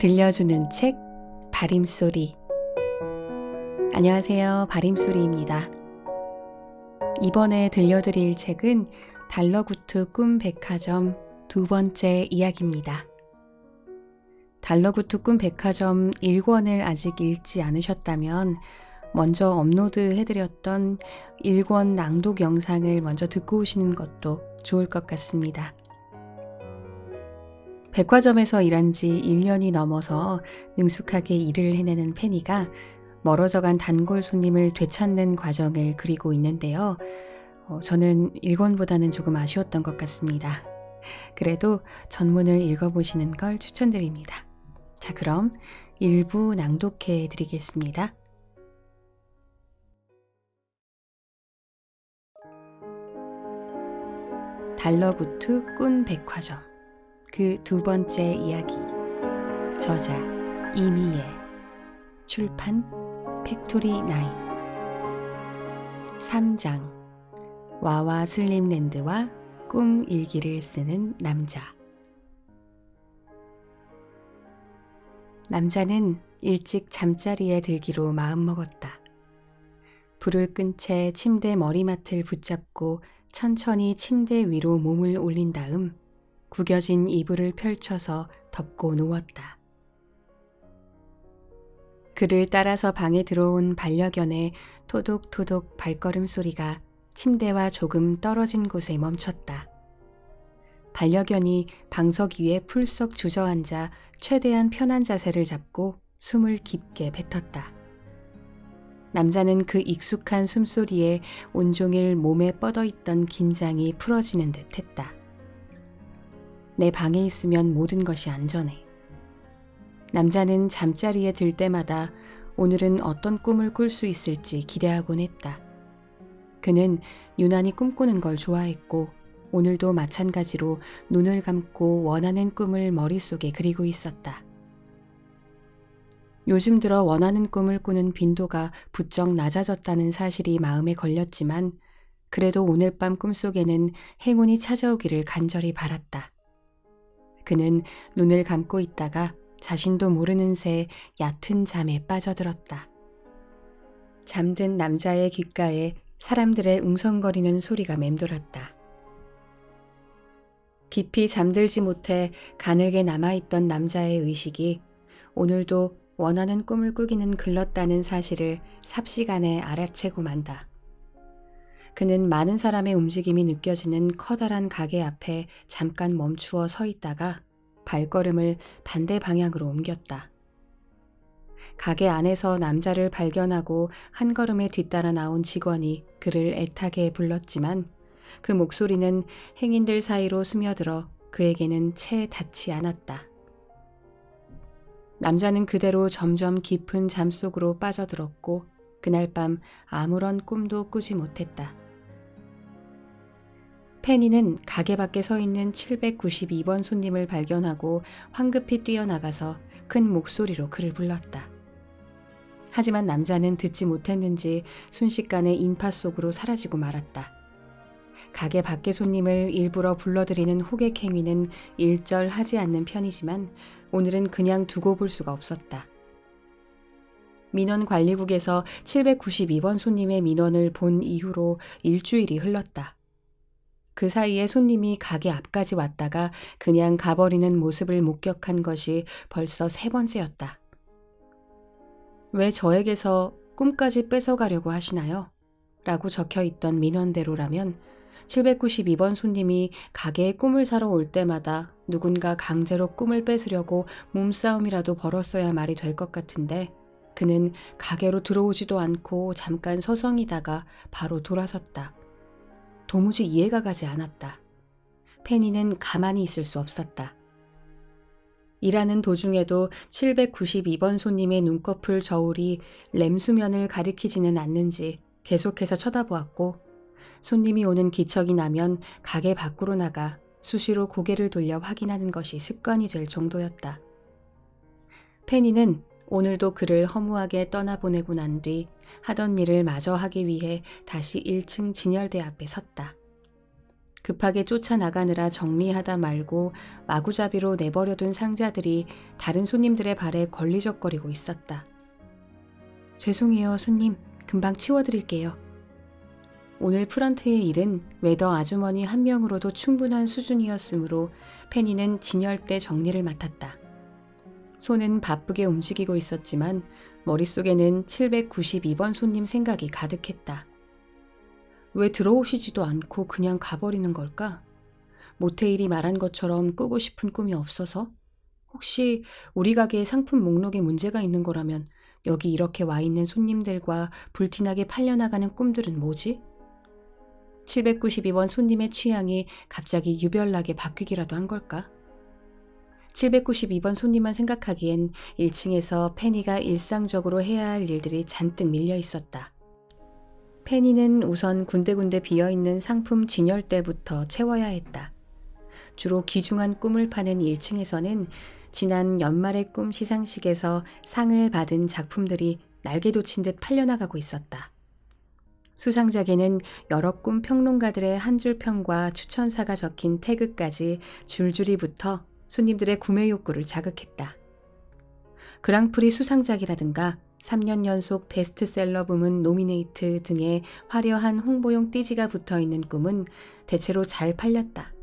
들려주는 책 바림소리. 안녕하세요, 바림소리입니다. 이번에 들려드릴 책은 달러구트 꿈백화점 두 번째 이야기입니다. 달러구트 꿈백화점 1권을 아직 읽지 않으셨다면 먼저 업로드해드렸던 1권 낭독 영상을 먼저 듣고 오시는 것도 좋을 것 같습니다. 백화점에서 일한 지 1년이 넘어서 능숙하게 일을 해내는 페니가 멀어져간 단골 손님을 되찾는 과정을 그리고 있는데요. 저는 1권보다는 조금 아쉬웠던 것 같습니다. 그래도 전문을 읽어보시는 걸 추천드립니다. 자, 그럼 일부 낭독해 드리겠습니다. 달러구트 꿈백화점 그 두 번째 이야기. 저자 이미예. 출판 팩토리9. 3장. 와와 슬림랜드와 꿈 일기를 쓰는 남자. 남자는 일찍 잠자리에 들기로 마음먹었다. 불을 끈 채 침대 머리맡을 붙잡고 천천히 침대 위로 몸을 올린 다음 구겨진 이불을 펼쳐서 덮고 누웠다. 그를 따라서 방에 들어온 반려견의 토독토독 발걸음 소리가 침대와 조금 떨어진 곳에 멈췄다. 반려견이 방석 위에 풀썩 주저앉아 최대한 편한 자세를 잡고 숨을 깊게 뱉었다. 남자는 그 익숙한 숨소리에 온종일 몸에 뻗어있던 긴장이 풀어지는 듯 했다. 내 방에 있으면 모든 것이 안전해. 남자는 잠자리에 들 때마다 오늘은 어떤 꿈을 꿀 수 있을지 기대하곤 했다. 그는 유난히 꿈꾸는 걸 좋아했고 오늘도 마찬가지로 눈을 감고 원하는 꿈을 머릿속에 그리고 있었다. 요즘 들어 원하는 꿈을 꾸는 빈도가 부쩍 낮아졌다는 사실이 마음에 걸렸지만 그래도 오늘 밤 꿈속에는 행운이 찾아오기를 간절히 바랐다. 그는 눈을 감고 있다가 자신도 모르는 새 얕은 잠에 빠져들었다. 잠든 남자의 귓가에 사람들의 웅성거리는 소리가 맴돌았다. 깊이 잠들지 못해 가늘게 남아있던 남자의 의식이 오늘도 원하는 꿈을 꾸기는 글렀다는 사실을 삽시간에 알아채고 만다. 그는 많은 사람의 움직임이 느껴지는 커다란 가게 앞에 잠깐 멈추어 서 있다가 발걸음을 반대 방향으로 옮겼다. 가게 안에서 남자를 발견하고 한 걸음에 뒤따라 나온 직원이 그를 애타게 불렀지만 그 목소리는 행인들 사이로 스며들어 그에게는 채 닿지 않았다. 남자는 그대로 점점 깊은 잠속으로 빠져들었고 그날 밤 아무런 꿈도 꾸지 못했다. 페니는 가게 밖에 서 있는 792번 손님을 발견하고 황급히 뛰어나가서 큰 목소리로 그를 불렀다. 하지만 남자는 듣지 못했는지 순식간에 인파 속으로 사라지고 말았다. 가게 밖의 손님을 일부러 불러들이는 호객 행위는 일절하지 않는 편이지만 오늘은 그냥 두고 볼 수가 없었다. 민원 관리국에서 792번 손님의 민원을 본 이후로 일주일이 흘렀다. 그 사이에 손님이 가게 앞까지 왔다가 그냥 가버리는 모습을 목격한 것이 벌써 3번째였다. 왜 저에게서 꿈까지 뺏어가려고 하시나요? 라고 적혀있던 민원대로라면 792번 손님이 가게에 꿈을 사러 올 때마다 누군가 강제로 꿈을 뺏으려고 몸싸움이라도 벌었어야 말이 될 것 같은데 그는 가게로 들어오지도 않고 잠깐 서성이다가 바로 돌아섰다. 도무지 이해가 가지 않았다. 페니는 가만히 있을 수 없었다. 일하는 도중에도 792번 손님의 눈꺼풀 저울이 램수면을 가리키지는 않는지 계속해서 쳐다보았고 손님이 오는 기척이 나면 가게 밖으로 나가 수시로 고개를 돌려 확인하는 것이 습관이 될 정도였다. 페니는 오늘도 그를 허무하게 떠나보내고 난 뒤 하던 일을 마저 하기 위해 다시 1층 진열대 앞에 섰다. 급하게 쫓아나가느라 정리하다 말고 마구잡이로 내버려둔 상자들이 다른 손님들의 발에 걸리적거리고 있었다. 죄송해요, 손님. 금방 치워드릴게요. 오늘 프런트의 일은 웨더 아주머니 한 명으로도 충분한 수준이었으므로 페니는 진열대 정리를 맡았다. 손은 바쁘게 움직이고 있었지만 머릿속에는 792번 손님 생각이 가득했다. 왜 들어오시지도 않고 그냥 가버리는 걸까? 모테일이 말한 것처럼 꾸고 싶은 꿈이 없어서? 혹시 우리 가게의 상품 목록에 문제가 있는 거라면 여기 이렇게 와 있는 손님들과 불티나게 팔려나가는 꿈들은 뭐지? 792번 손님의 취향이 갑자기 유별나게 바뀌기라도 한 걸까? 792번 손님만 생각하기엔 1층에서 페니가 일상적으로 해야 할 일들이 잔뜩 밀려 있었다. 페니는 우선 군데군데 비어있는 상품 진열대부터 채워야 했다. 주로 귀중한 꿈을 파는 1층에서는 지난 연말의 꿈 시상식에서 상을 받은 작품들이 날개 돋친 듯 팔려나가고 있었다. 수상작에는 여러 꿈 평론가들의 한 줄 평과 추천사가 적힌 태그까지 줄줄이 붙어 손님들의 구매 욕구를 자극했다. 그랑프리 수상작이라든가 3년 연속 베스트셀러 부문 노미네이트 등의 화려한 홍보용 띠지가 붙어있는 꿈은 대체로 잘 팔렸다.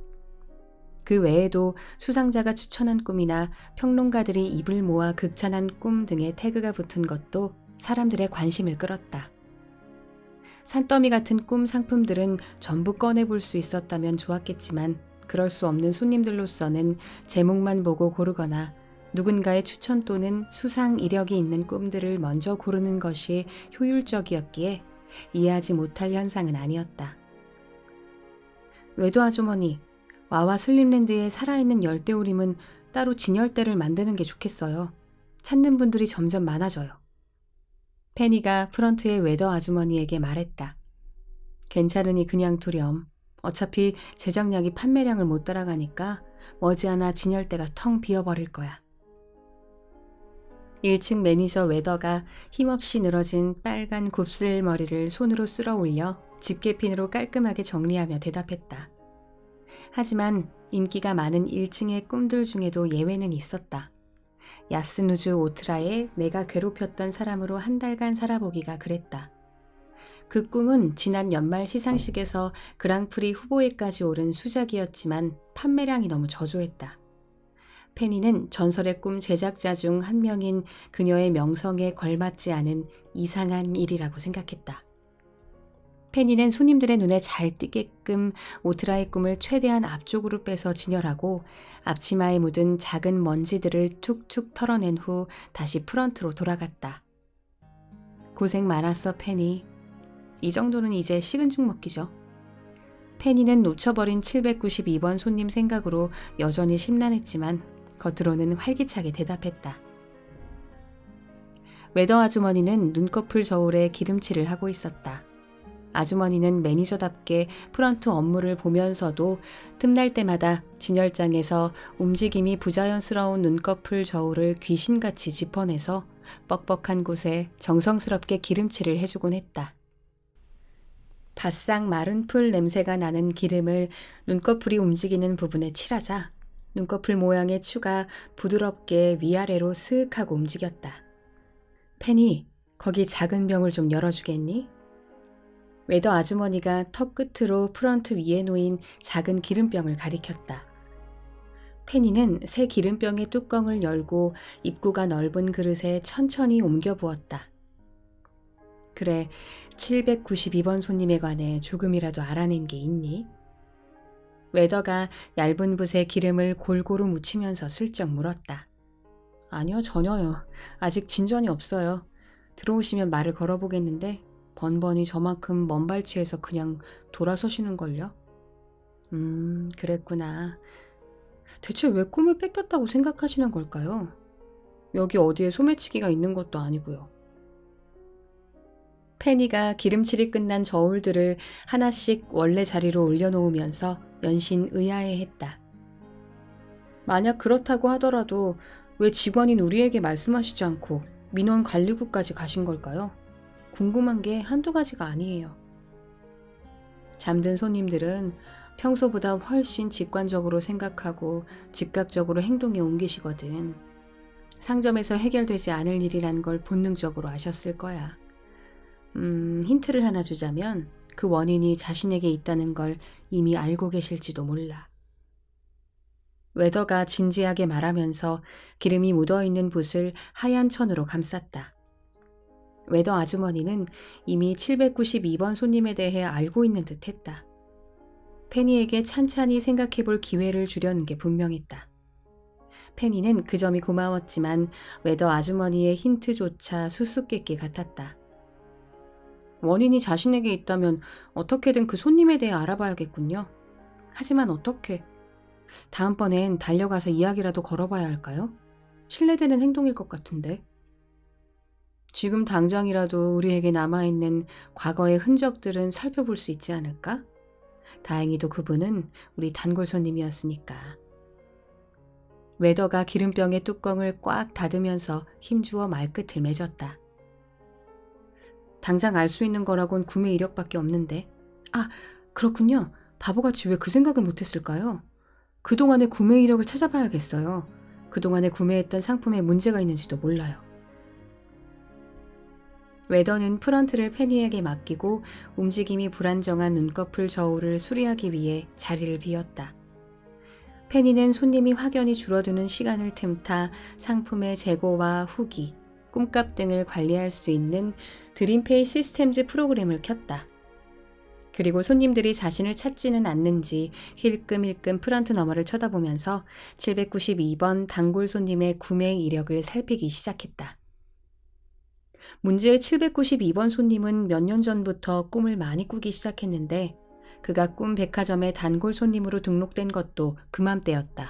그 외에도 수상자가 추천한 꿈이나 평론가들이 입을 모아 극찬한 꿈 등의 태그가 붙은 것도 사람들의 관심을 끌었다. 산더미 같은 꿈 상품들은 전부 꺼내볼 수 있었다면 좋았겠지만 그럴 수 없는 손님들로서는 제목만 보고 고르거나 누군가의 추천 또는 수상 이력이 있는 꿈들을 먼저 고르는 것이 효율적이었기에 이해하지 못할 현상은 아니었다. 외도 아주머니, 와와 슬림랜드에 살아있는 열대우림은 따로 진열대를 만드는 게 좋겠어요. 찾는 분들이 점점 많아져요. 페니가 프런트의 웨더 아주머니에게 말했다. 괜찮으니 그냥 두렴. 어차피 제작량이 판매량을 못 따라가니까 머지않아 진열대가 텅 비어버릴 거야. 1층 매니저 웨더가 힘없이 늘어진 빨간 곱슬머리를 손으로 쓸어 올려 집게핀으로 깔끔하게 정리하며 대답했다. 하지만 인기가 많은 1층의 꿈들 중에도 예외는 있었다. 야스누즈 오트라에 내가 괴롭혔던 사람으로 한 달간 살아보기가 그랬다. 그 꿈은 지난 연말 시상식에서 그랑프리 후보에까지 오른 수작이었지만 판매량이 너무 저조했다. 페니는 전설의 꿈 제작자 중 한 명인 그녀의 명성에 걸맞지 않은 이상한 일이라고 생각했다. 페니는 손님들의 눈에 잘 띄게끔 오트라의 꿈을 최대한 앞쪽으로 빼서 진열하고 앞치마에 묻은 작은 먼지들을 툭툭 털어낸 후 다시 프런트로 돌아갔다. 고생 많았어, 페니. 이 정도는 이제 식은 죽 먹기죠. 페니는 놓쳐버린 792번 손님 생각으로 여전히 심란했지만 겉으로는 활기차게 대답했다. 웨더 아주머니는 눈꺼풀 저울에 기름칠을 하고 있었다. 아주머니는 매니저답게 프런트 업무를 보면서도 틈날 때마다 진열장에서 움직임이 부자연스러운 눈꺼풀 저울을 귀신같이 짚어내서 뻑뻑한 곳에 정성스럽게 기름칠을 해주곤 했다. 바싹 마른 풀 냄새가 나는 기름을 눈꺼풀이 움직이는 부분에 칠하자 눈꺼풀 모양의 추가 부드럽게 위아래로 스윽하고 움직였다. 페니, 거기 작은 병을 좀 열어주겠니? 웨더 아주머니가 턱 끝으로 프런트 위에 놓인 작은 기름병을 가리켰다. 페니는 새 기름병의 뚜껑을 열고 입구가 넓은 그릇에 천천히 옮겨 부었다. 그래, 792번 손님에 관해 조금이라도 알아낸 게 있니? 웨더가 얇은 붓에 기름을 골고루 묻히면서 슬쩍 물었다. 아니요, 전혀요. 아직 진전이 없어요. 들어오시면 말을 걸어보겠는데 번번이 저만큼 먼 발치에서 그냥 돌아서시는걸요? 그랬구나. 대체 왜 꿈을 뺏겼다고 생각하시는 걸까요? 여기 어디에 소매치기가 있는 것도 아니고요. 페니가 기름칠이 끝난 저울들을 하나씩 원래 자리로 올려놓으면서 연신 의아해했다. 만약 그렇다고 하더라도 왜 직원인 우리에게 말씀하시지 않고 민원 관리국까지 가신 걸까요? 궁금한 게 한두 가지가 아니에요. 잠든 손님들은 평소보다 훨씬 직관적으로 생각하고 즉각적으로 행동에 옮기시거든. 상점에서 해결되지 않을 일이란 걸 본능적으로 아셨을 거야. 힌트를 하나 주자면 그 원인이 자신에게 있다는 걸 이미 알고 계실지도 몰라. 웨더가 진지하게 말하면서 기름이 묻어있는 붓을 하얀 천으로 감쌌다. 웨더 아주머니는 이미 792번 손님에 대해 알고 있는 듯 했다. 페니에게 찬찬히 생각해 볼 기회를 주려는 게 분명했다. 페니는 그 점이 고마웠지만 웨더 아주머니의 힌트조차 수수께끼 같았다. 원인이 자신에게 있다면 어떻게든 그 손님에 대해 알아봐야겠군요. 하지만 어떻게? 다음번엔 달려가서 이야기라도 걸어봐야 할까요? 신뢰되는 행동일 것 같은데. 지금 당장이라도 우리에게 남아있는 과거의 흔적들은 살펴볼 수 있지 않을까? 다행히도 그분은 우리 단골 손님이었으니까. 웨더가 기름병의 뚜껑을 꽉 닫으면서 힘주어 말끝을 맺었다. 당장 알 수 있는 거라곤 구매 이력밖에 없는데. 아, 그렇군요. 바보같이 왜 그 생각을 못했을까요? 그동안의 구매 이력을 찾아봐야겠어요. 그동안에 구매했던 상품에 문제가 있는지도 몰라요. 웨더는 프런트를 페니에게 맡기고 움직임이 불안정한 눈꺼풀 저울을 수리하기 위해 자리를 비웠다. 페니는 손님이 확연히 줄어드는 시간을 틈타 상품의 재고와 후기, 꿈값 등을 관리할 수 있는 드림페이 시스템즈 프로그램을 켰다. 그리고 손님들이 자신을 찾지는 않는지 힐끔힐끔 프런트 너머를 쳐다보면서 792번 단골 손님의 구매 이력을 살피기 시작했다. 문제의 792번 손님은 몇 년 전부터 꿈을 많이 꾸기 시작했는데 그가 꿈 백화점의 단골 손님으로 등록된 것도 그맘때였다.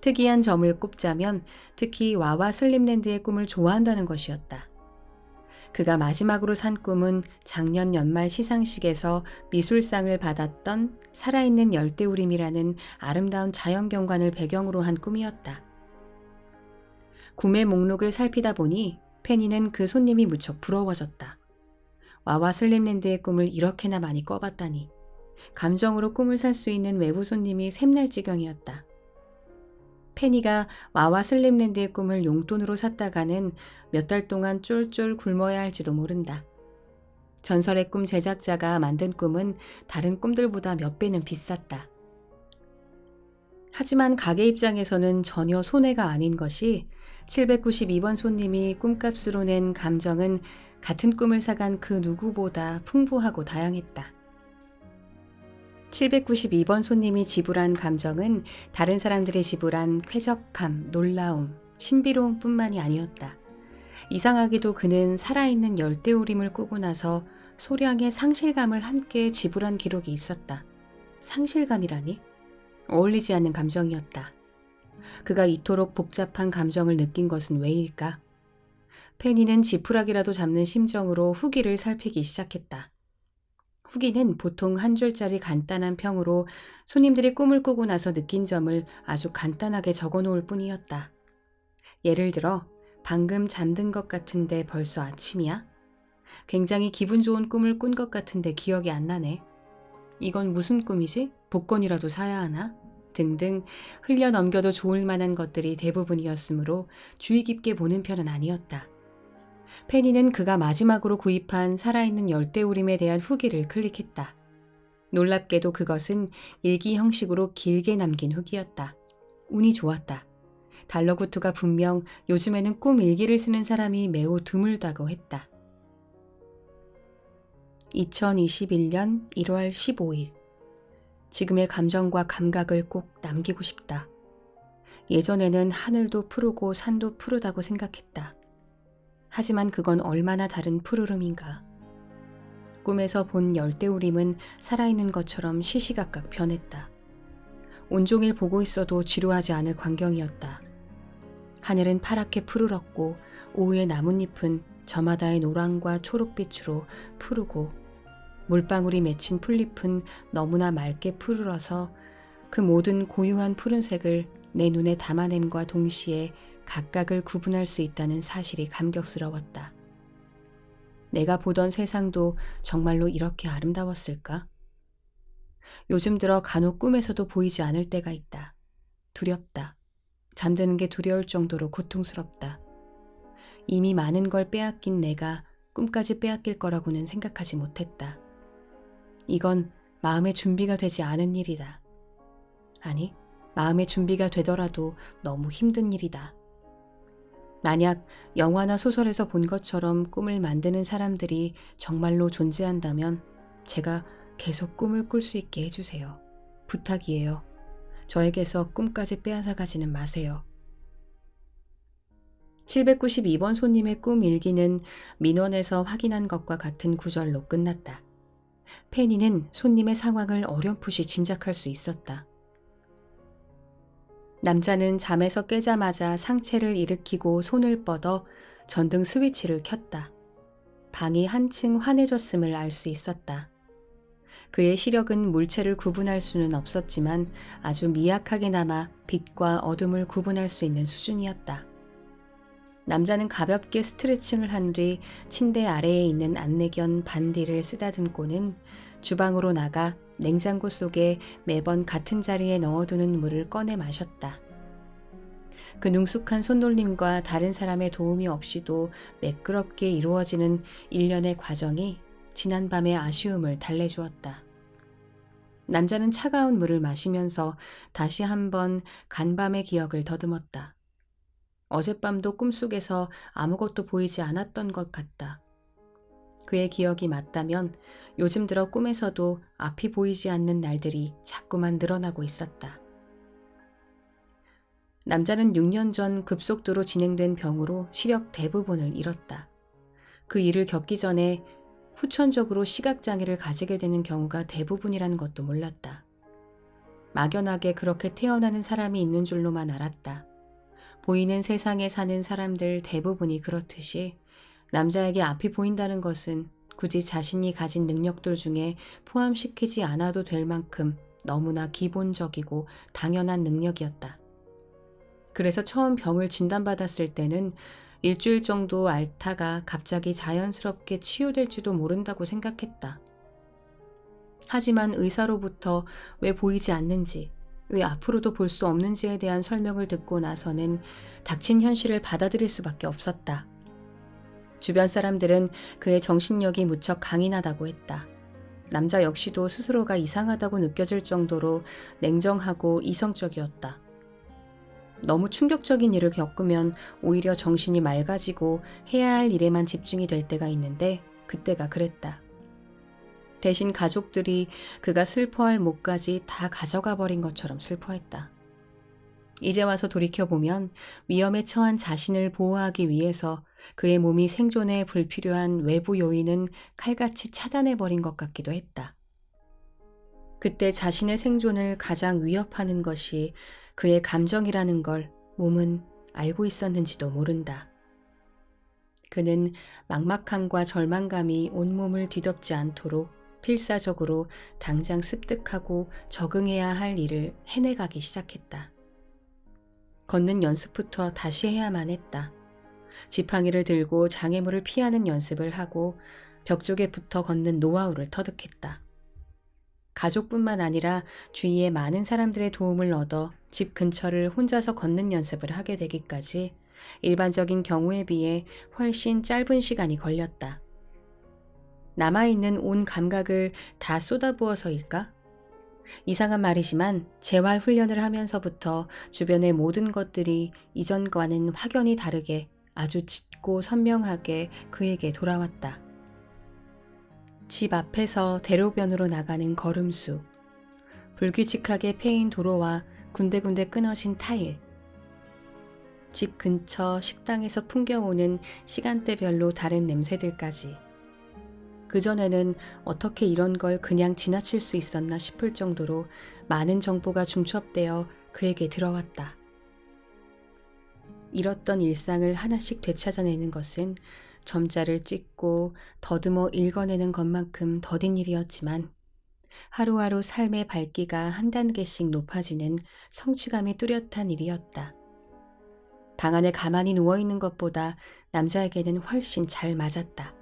특이한 점을 꼽자면 특히 와와 슬림랜드의 꿈을 좋아한다는 것이었다. 그가 마지막으로 산 꿈은 작년 연말 시상식에서 미술상을 받았던 살아있는 열대우림이라는 아름다운 자연경관을 배경으로 한 꿈이었다. 구매 목록을 살피다 보니 페니는 그 손님이 무척 부러워졌다. 와와 슬림랜드의 꿈을 이렇게나 많이 꿔봤다니. 감정으로 꿈을 살 수 있는 외부 손님이 샘날 지경이었다. 페니가 와와 슬림랜드의 꿈을 용돈으로 샀다가는 몇 달 동안 쫄쫄 굶어야 할지도 모른다. 전설의 꿈 제작자가 만든 꿈은 다른 꿈들보다 몇 배는 비쌌다. 하지만 가게 입장에서는 전혀 손해가 아닌 것이 792번 손님이 꿈값으로 낸 감정은 같은 꿈을 사간 그 누구보다 풍부하고 다양했다. 792번 손님이 지불한 감정은 다른 사람들이 지불한 쾌적함, 놀라움, 신비로움뿐만이 아니었다. 이상하게도 그는 살아있는 열대우림을 꾸고 나서 소량의 상실감을 함께 지불한 기록이 있었다. 상실감이라니? 어울리지 않는 감정이었다. 그가 이토록 복잡한 감정을 느낀 것은 왜일까? 페니는 지푸라기라도 잡는 심정으로 후기를 살피기 시작했다. 후기는 보통 한 줄짜리 간단한 평으로 손님들이 꿈을 꾸고 나서 느낀 점을 아주 간단하게 적어놓을 뿐이었다. 예를 들어, 방금 잠든 것 같은데 벌써 아침이야? 굉장히 기분 좋은 꿈을 꾼 것 같은데 기억이 안 나네. 이건 무슨 꿈이지? 복권이라도 사야 하나? 등등 흘려 넘겨도 좋을 만한 것들이 대부분이었으므로 주의 깊게 보는 편은 아니었다. 페니는 그가 마지막으로 구입한 살아있는 열대우림에 대한 후기를 클릭했다. 놀랍게도 그것은 일기 형식으로 길게 남긴 후기였다. 운이 좋았다. 달러구트가 분명 요즘에는 꿈 일기를 쓰는 사람이 매우 드물다고 했다. 2021년 1월 15일. 지금의 감정과 감각을 꼭 남기고 싶다. 예전에는 하늘도 푸르고 산도 푸르다고 생각했다. 하지만 그건 얼마나 다른 푸르름인가. 꿈에서 본 열대우림은 살아있는 것처럼 시시각각 변했다. 온종일 보고 있어도 지루하지 않을 광경이었다. 하늘은 파랗게 푸르렀고 오후의 나뭇잎은 저마다의 노랑과 초록빛으로 푸르고 물방울이 맺힌 풀잎은 너무나 맑게 푸르러서 그 모든 고유한 푸른색을 내 눈에 담아냄과 동시에 각각을 구분할 수 있다는 사실이 감격스러웠다. 내가 보던 세상도 정말로 이렇게 아름다웠을까? 요즘 들어 간혹 꿈에서도 보이지 않을 때가 있다. 두렵다. 잠드는 게 두려울 정도로 고통스럽다. 이미 많은 걸 빼앗긴 내가 꿈까지 빼앗길 거라고는 생각하지 못했다. 이건 마음의 준비가 되지 않은 일이다. 아니, 마음의 준비가 되더라도 너무 힘든 일이다. 만약 영화나 소설에서 본 것처럼 꿈을 만드는 사람들이 정말로 존재한다면 제가 계속 꿈을 꿀 수 있게 해주세요. 부탁이에요. 저에게서 꿈까지 빼앗아 가지는 마세요. 792번 손님의 꿈 일기는 민원에서 확인한 것과 같은 구절로 끝났다. 페니는 손님의 상황을 어렴풋이 짐작할 수 있었다. 남자는 잠에서 깨자마자 상체를 일으키고 손을 뻗어 전등 스위치를 켰다. 방이 한층 환해졌음을 알 수 있었다. 그의 시력은 물체를 구분할 수는 없었지만 아주 미약하게나마 빛과 어둠을 구분할 수 있는 수준이었다. 남자는 가볍게 스트레칭을 한 뒤 침대 아래에 있는 안내견 반디를 쓰다듬고는 주방으로 나가 냉장고 속에 매번 같은 자리에 넣어두는 물을 꺼내 마셨다. 그 능숙한 손놀림과 다른 사람의 도움이 없이도 매끄럽게 이루어지는 일련의 과정이 지난밤의 아쉬움을 달래주었다. 남자는 차가운 물을 마시면서 다시 한번 간밤의 기억을 더듬었다. 어젯밤도 꿈속에서 아무것도 보이지 않았던 것 같다. 그의 기억이 맞다면 요즘 들어 꿈에서도 앞이 보이지 않는 날들이 자꾸만 늘어나고 있었다. 남자는 6년 전 급속도로 진행된 병으로 시력 대부분을 잃었다. 그 일을 겪기 전에 후천적으로 시각장애를 가지게 되는 경우가 대부분이라는 것도 몰랐다. 막연하게 그렇게 태어나는 사람이 있는 줄로만 알았다. 보이는 세상에 사는 사람들 대부분이 그렇듯이 남자에게 앞이 보인다는 것은 굳이 자신이 가진 능력들 중에 포함시키지 않아도 될 만큼 너무나 기본적이고 당연한 능력이었다. 그래서 처음 병을 진단받았을 때는 일주일 정도 앓다가 갑자기 자연스럽게 치유될지도 모른다고 생각했다. 하지만 의사로부터 왜 보이지 않는지, 왜 앞으로도 볼 수 없는지에 대한 설명을 듣고 나서는 닥친 현실을 받아들일 수밖에 없었다. 주변 사람들은 그의 정신력이 무척 강인하다고 했다. 남자 역시도 스스로가 이상하다고 느껴질 정도로 냉정하고 이성적이었다. 너무 충격적인 일을 겪으면 오히려 정신이 맑아지고 해야 할 일에만 집중이 될 때가 있는데 그때가 그랬다. 대신 가족들이 그가 슬퍼할 몫까지 다 가져가 버린 것처럼 슬퍼했다. 이제 와서 돌이켜보면 위험에 처한 자신을 보호하기 위해서 그의 몸이 생존에 불필요한 외부 요인은 칼같이 차단해버린 것 같기도 했다. 그때 자신의 생존을 가장 위협하는 것이 그의 감정이라는 걸 몸은 알고 있었는지도 모른다. 그는 막막함과 절망감이 온몸을 뒤덮지 않도록 필사적으로 당장 습득하고 적응해야 할 일을 해내가기 시작했다. 걷는 연습부터 다시 해야만 했다. 지팡이를 들고 장애물을 피하는 연습을 하고 벽 쪽에 붙어 걷는 노하우를 터득했다. 가족뿐만 아니라 주위의 많은 사람들의 도움을 얻어 집 근처를 혼자서 걷는 연습을 하게 되기까지 일반적인 경우에 비해 훨씬 짧은 시간이 걸렸다. 남아있는 온 감각을 다 쏟아부어서일까? 이상한 말이지만 재활 훈련을 하면서부터 주변의 모든 것들이 이전과는 확연히 다르게 아주 짙고 선명하게 그에게 돌아왔다. 집 앞에서 대로변으로 나가는 걸음수, 불규칙하게 패인 도로와 군데군데 끊어진 타일, 집 근처 식당에서 풍겨오는 시간대별로 다른 냄새들까지. 그전에는 어떻게 이런 걸 그냥 지나칠 수 있었나 싶을 정도로 많은 정보가 중첩되어 그에게 들어왔다. 잃었던 일상을 하나씩 되찾아내는 것은 점자를 찍고 더듬어 읽어내는 것만큼 더딘 일이었지만 하루하루 삶의 밝기가 한 단계씩 높아지는 성취감이 뚜렷한 일이었다. 방 안에 가만히 누워있는 것보다 남자에게는 훨씬 잘 맞았다.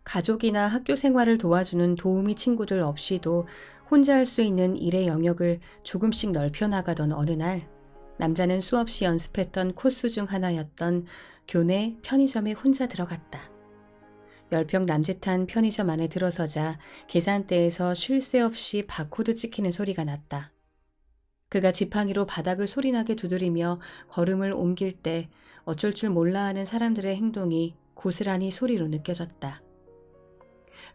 가족이나 학교 생활을 도와주는 도우미 친구들 없이도 혼자 할 수 있는 일의 영역을 조금씩 넓혀 나가던 어느 날, 남자는 수없이 연습했던 코스 중 하나였던 교내 편의점에 혼자 들어갔다. 열평 남짓한 편의점 안에 들어서자 계산대에서 쉴 새 없이 바코드 찍히는 소리가 났다. 그가 지팡이로 바닥을 소리나게 두드리며 걸음을 옮길 때 어쩔 줄 몰라 하는 사람들의 행동이 고스란히 소리로 느껴졌다.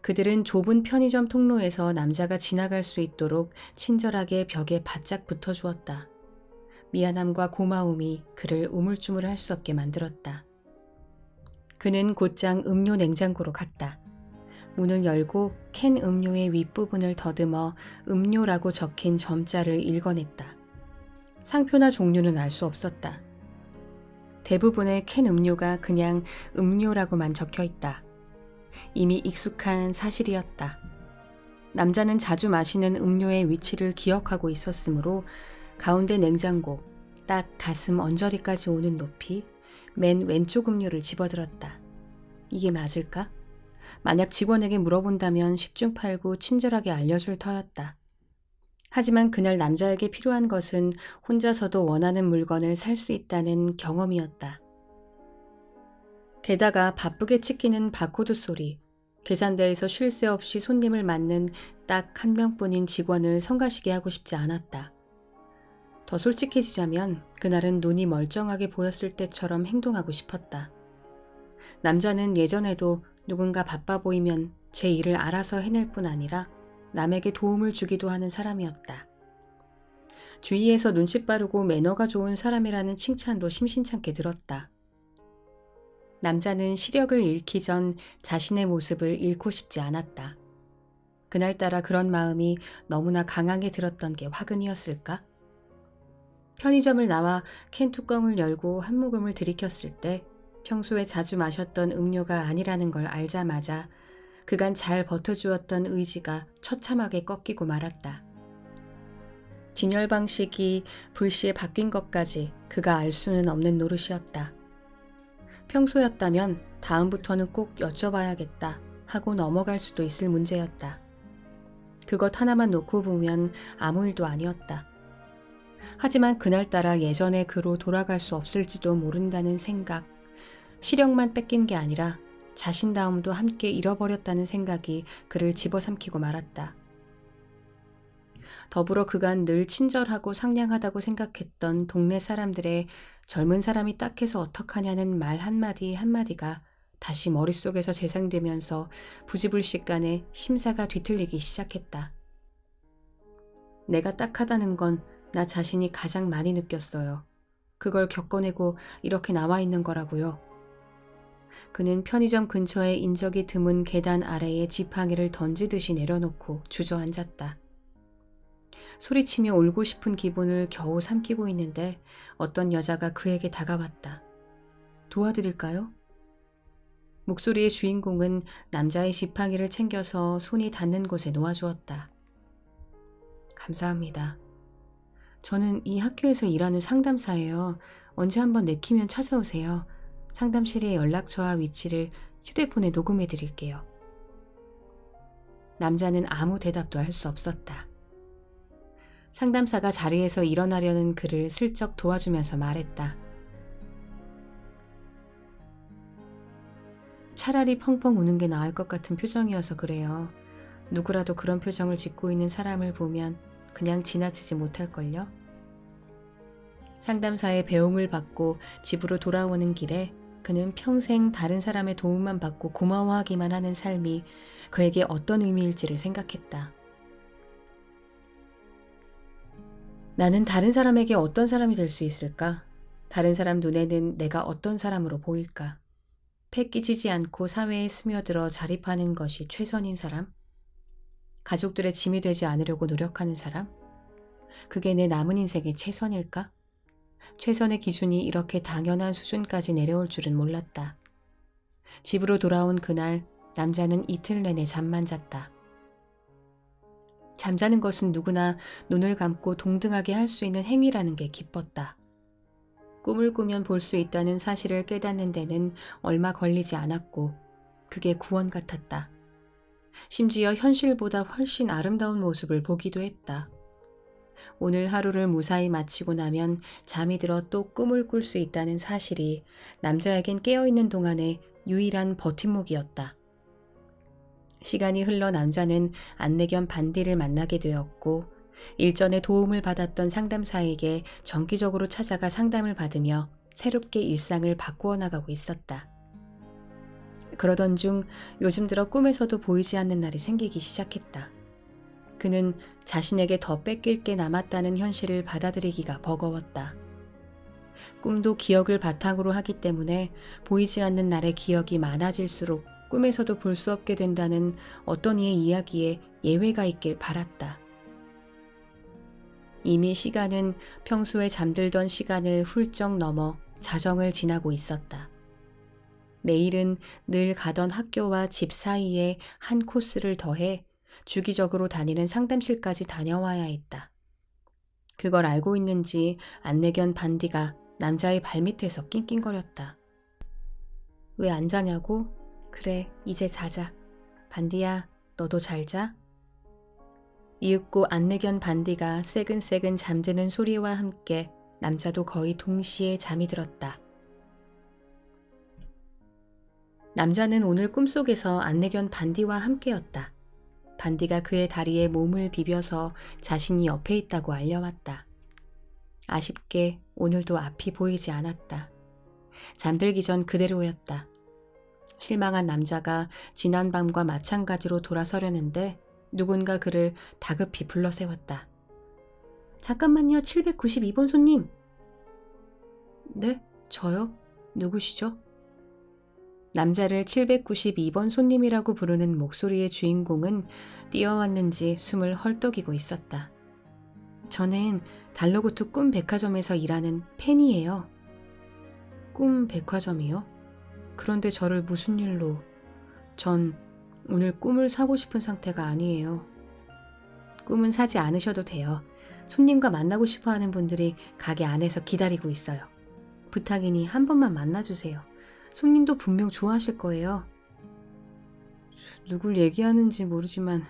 그들은 좁은 편의점 통로에서 남자가 지나갈 수 있도록 친절하게 벽에 바짝 붙어주었다. 미안함과 고마움이 그를 우물쭈물할 수 없게 만들었다. 그는 곧장 음료 냉장고로 갔다. 문을 열고 캔 음료의 윗부분을 더듬어 음료라고 적힌 점자를 읽어냈다. 상표나 종류는 알 수 없었다. 대부분의 캔 음료가 그냥 음료라고만 적혀 있다. 이미 익숙한 사실이었다. 남자는 자주 마시는 음료의 위치를 기억하고 있었으므로 가운데 냉장고, 딱 가슴 언저리까지 오는 높이 맨 왼쪽 음료를 집어들었다. 이게 맞을까? 만약 직원에게 물어본다면 10중 8구 친절하게 알려줄 터였다. 하지만 그날 남자에게 필요한 것은 혼자서도 원하는 물건을 살 수 있다는 경험이었다. 게다가 바쁘게 찍히는 바코드 소리, 계산대에서 쉴 새 없이 손님을 맞는 딱 한 명뿐인 직원을 성가시게 하고 싶지 않았다. 더 솔직해지자면 그날은 눈이 멀쩡하게 보였을 때처럼 행동하고 싶었다. 남자는 예전에도 누군가 바빠 보이면 제 일을 알아서 해낼 뿐 아니라 남에게 도움을 주기도 하는 사람이었다. 주위에서 눈치 빠르고 매너가 좋은 사람이라는 칭찬도 심심찮게 들었다. 남자는 시력을 잃기 전 자신의 모습을 잃고 싶지 않았다. 그날따라 그런 마음이 너무나 강하게 들었던 게 화근이었을까? 편의점을 나와 캔 뚜껑을 열고 한 모금을 들이켰을 때 평소에 자주 마셨던 음료가 아니라는 걸 알자마자 그간 잘 버텨주었던 의지가 처참하게 꺾이고 말았다. 진열 방식이 불시에 바뀐 것까지 그가 알 수는 없는 노릇이었다. 평소였다면 다음부터는 꼭 여쭤봐야겠다 하고 넘어갈 수도 있을 문제였다. 그것 하나만 놓고 보면 아무 일도 아니었다. 하지만 그날따라 예전의 그로 돌아갈 수 없을지도 모른다는 생각, 시력만 뺏긴 게 아니라 자신다움도 함께 잃어버렸다는 생각이 그를 집어삼키고 말았다. 더불어 그간 늘 친절하고 상냥하다고 생각했던 동네 사람들의 젊은 사람이 딱해서 어떡하냐는 말 한마디 한마디가 다시 머릿속에서 재생되면서 부지불식간에 심사가 뒤틀리기 시작했다. 내가 딱하다는 건 나 자신이 가장 많이 느꼈어요. 그걸 겪어내고 이렇게 나와 있는 거라고요. 그는 편의점 근처에 인적이 드문 계단 아래에 지팡이를 던지듯이 내려놓고 주저앉았다. 소리치며 울고 싶은 기분을 겨우 삼키고 있는데 어떤 여자가 그에게 다가왔다. 도와드릴까요? 목소리의 주인공은 남자의 지팡이를 챙겨서 손이 닿는 곳에 놓아주었다. 감사합니다. 저는 이 학교에서 일하는 상담사예요. 언제 한번 내키면 찾아오세요. 상담실의 연락처와 위치를 휴대폰에 녹음해 드릴게요. 남자는 아무 대답도 할 수 없었다. 상담사가 자리에서 일어나려는 그를 슬쩍 도와주면서 말했다. 차라리 펑펑 우는 게 나을 것 같은 표정이어서 그래요. 누구라도 그런 표정을 짓고 있는 사람을 보면 그냥 지나치지 못할걸요? 상담사의 배웅을 받고 집으로 돌아오는 길에 그는 평생 다른 사람의 도움만 받고 고마워하기만 하는 삶이 그에게 어떤 의미일지를 생각했다. 나는 다른 사람에게 어떤 사람이 될 수 있을까? 다른 사람 눈에는 내가 어떤 사람으로 보일까? 패 끼치지 않고 사회에 스며들어 자립하는 것이 최선인 사람? 가족들의 짐이 되지 않으려고 노력하는 사람? 그게 내 남은 인생의 최선일까? 최선의 기준이 이렇게 당연한 수준까지 내려올 줄은 몰랐다. 집으로 돌아온 그날 남자는 이틀 내내 잠만 잤다. 잠자는 것은 누구나 눈을 감고 동등하게 할 수 있는 행위라는 게 기뻤다. 꿈을 꾸면 볼 수 있다는 사실을 깨닫는 데는 얼마 걸리지 않았고 그게 구원 같았다. 심지어 현실보다 훨씬 아름다운 모습을 보기도 했다. 오늘 하루를 무사히 마치고 나면 잠이 들어 또 꿈을 꿀 수 있다는 사실이 남자에겐 깨어있는 동안의 유일한 버팀목이었다. 시간이 흘러 남자는 안내견 반디를 만나게 되었고 일전에 도움을 받았던 상담사에게 정기적으로 찾아가 상담을 받으며 새롭게 일상을 바꾸어 나가고 있었다. 그러던 중 요즘 들어 꿈에서도 보이지 않는 날이 생기기 시작했다. 그는 자신에게 더 뺏길 게 남았다는 현실을 받아들이기가 버거웠다. 꿈도 기억을 바탕으로 하기 때문에 보이지 않는 날의 기억이 많아질수록 꿈에서도 볼 수 없게 된다는 어떤 이의 이야기에 예외가 있길 바랐다. 이미 시간은 평소에 잠들던 시간을 훌쩍 넘어 자정을 지나고 있었다. 내일은 늘 가던 학교와 집 사이에 한 코스를 더해 주기적으로 다니는 상담실까지 다녀와야 했다. 그걸 알고 있는지 안내견 반디가 남자의 발밑에서 낑낑거렸다. 왜 안 자냐고? 그래, 이제 자자. 반디야, 너도 잘 자? 이윽고 안내견 반디가 새근새근 잠드는 소리와 함께 남자도 거의 동시에 잠이 들었다. 남자는 오늘 꿈속에서 안내견 반디와 함께였다. 반디가 그의 다리에 몸을 비벼서 자신이 옆에 있다고 알려왔다. 아쉽게 오늘도 앞이 보이지 않았다. 잠들기 전 그대로였다. 실망한 남자가 지난 밤과 마찬가지로 돌아서려는데 누군가 그를 다급히 불러세웠다. 잠깐만요, 792번 손님. 네, 저요? 누구시죠? 남자를 792번 손님이라고 부르는 목소리의 주인공은 뛰어왔는지 숨을 헐떡이고 있었다. 저는 달러구트 꿈 백화점에서 일하는 팬이에요. 꿈 백화점이요? 그런데 저를 무슨 일로? 전 오늘 꿈을 사고 싶은 상태가 아니에요. 꿈은 사지 않으셔도 돼요. 손님과 만나고 싶어하는 분들이 가게 안에서 기다리고 있어요. 부탁이니 한 번만 만나주세요. 손님도 분명 좋아하실 거예요. 누굴 얘기하는지 모르지만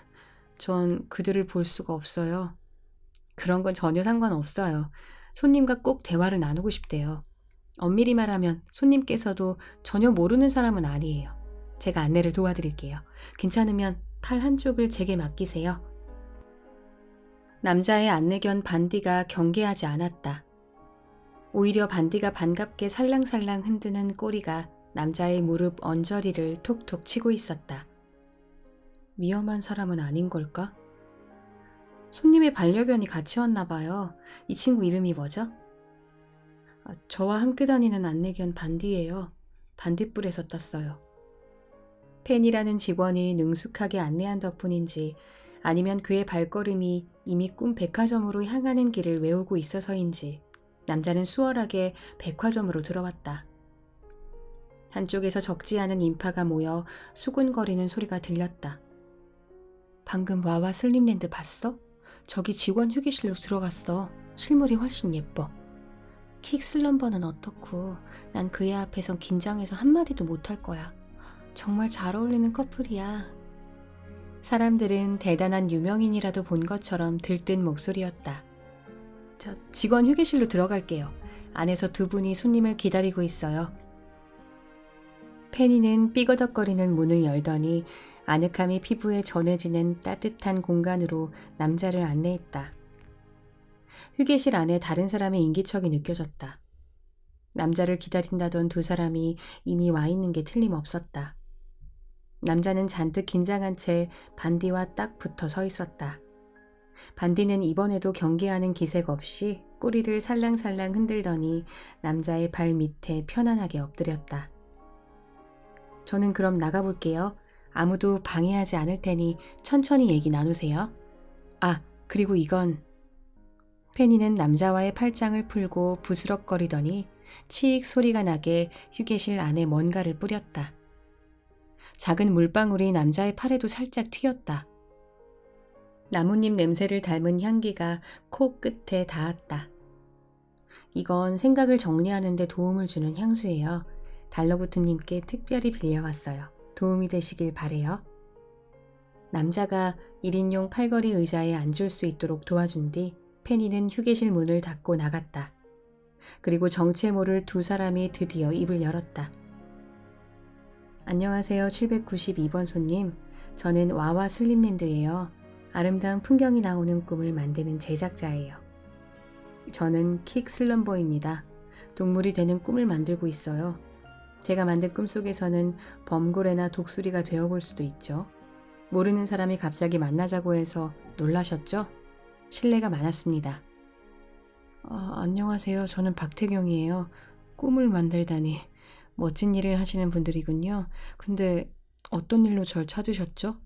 전 그들을 볼 수가 없어요. 그런 건 전혀 상관없어요. 손님과 꼭 대화를 나누고 싶대요. 엄밀히 말하면 손님께서도 전혀 모르는 사람은 아니에요. 제가 안내를 도와드릴게요. 괜찮으면 팔 한쪽을 제게 맡기세요. 남자의 안내견 반디가 경계하지 않았다. 오히려 반디가 반갑게 살랑살랑 흔드는 꼬리가 남자의 무릎 언저리를 톡톡 치고 있었다. 위험한 사람은 아닌 걸까? 손님의 반려견이 같이 왔나 봐요. 이 친구 이름이 뭐죠? 저와 함께 다니는 안내견 반디예요. 반딧불에서 땄어요. 팬이라는 직원이 능숙하게 안내한 덕분인지 아니면 그의 발걸음이 이미 꿈 백화점으로 향하는 길을 외우고 있어서인지 남자는 수월하게 백화점으로 들어왔다. 한쪽에서 적지 않은 인파가 모여 수군거리는 소리가 들렸다. 방금 와와 슬림랜드 봤어? 저기 직원 휴게실로 들어갔어. 실물이 훨씬 예뻐. 킥 슬럼버는 어떻고 난 그의 앞에선 긴장해서 한마디도 못할 거야. 정말 잘 어울리는 커플이야. 사람들은 대단한 유명인이라도 본 것처럼 들뜬 목소리였다. 저 직원 휴게실로 들어갈게요. 안에서 두 분이 손님을 기다리고 있어요. 페니는 삐거덕거리는 문을 열더니 아늑함이 피부에 전해지는 따뜻한 공간으로 남자를 안내했다. 휴게실 안에 다른 사람의 인기척이 느껴졌다. 남자를 기다린다던 두 사람이 이미 와 있는 게 틀림없었다. 남자는 잔뜩 긴장한 채 반디와 딱 붙어 서 있었다. 반디는 이번에도 경계하는 기색 없이 꼬리를 살랑살랑 흔들더니 남자의 발 밑에 편안하게 엎드렸다. 저는 그럼 나가볼게요. 아무도 방해하지 않을 테니 천천히 얘기 나누세요. 그리고 이건... 페니는 남자와의 팔짱을 풀고 부스럭거리더니 치익 소리가 나게 휴게실 안에 뭔가를 뿌렸다. 작은 물방울이 남자의 팔에도 살짝 튀었다. 나뭇잎 냄새를 닮은 향기가 코 끝에 닿았다. 이건 생각을 정리하는 데 도움을 주는 향수예요. 달러구트님께 특별히 빌려왔어요. 도움이 되시길 바래요. 남자가 1인용 팔걸이 의자에 앉을 수 있도록 도와준 뒤 페니는 휴게실 문을 닫고 나갔다. 그리고 정체 모를 두 사람이 드디어 입을 열었다. 안녕하세요, 792번 손님. 저는 와와 슬립랜드예요. 아름다운 풍경이 나오는 꿈을 만드는 제작자예요. 저는 킥 슬럼버입니다. 동물이 되는 꿈을 만들고 있어요. 제가 만든 꿈 속에서는 범고래나 독수리가 되어볼 수도 있죠. 모르는 사람이 갑자기 만나자고 해서 놀라셨죠? 신뢰가 많았습니다. 안녕하세요. 저는 박태경이에요. 꿈을 만들다니. 멋진 일을 하시는 분들이군요. 근데 어떤 일로 절 찾으셨죠?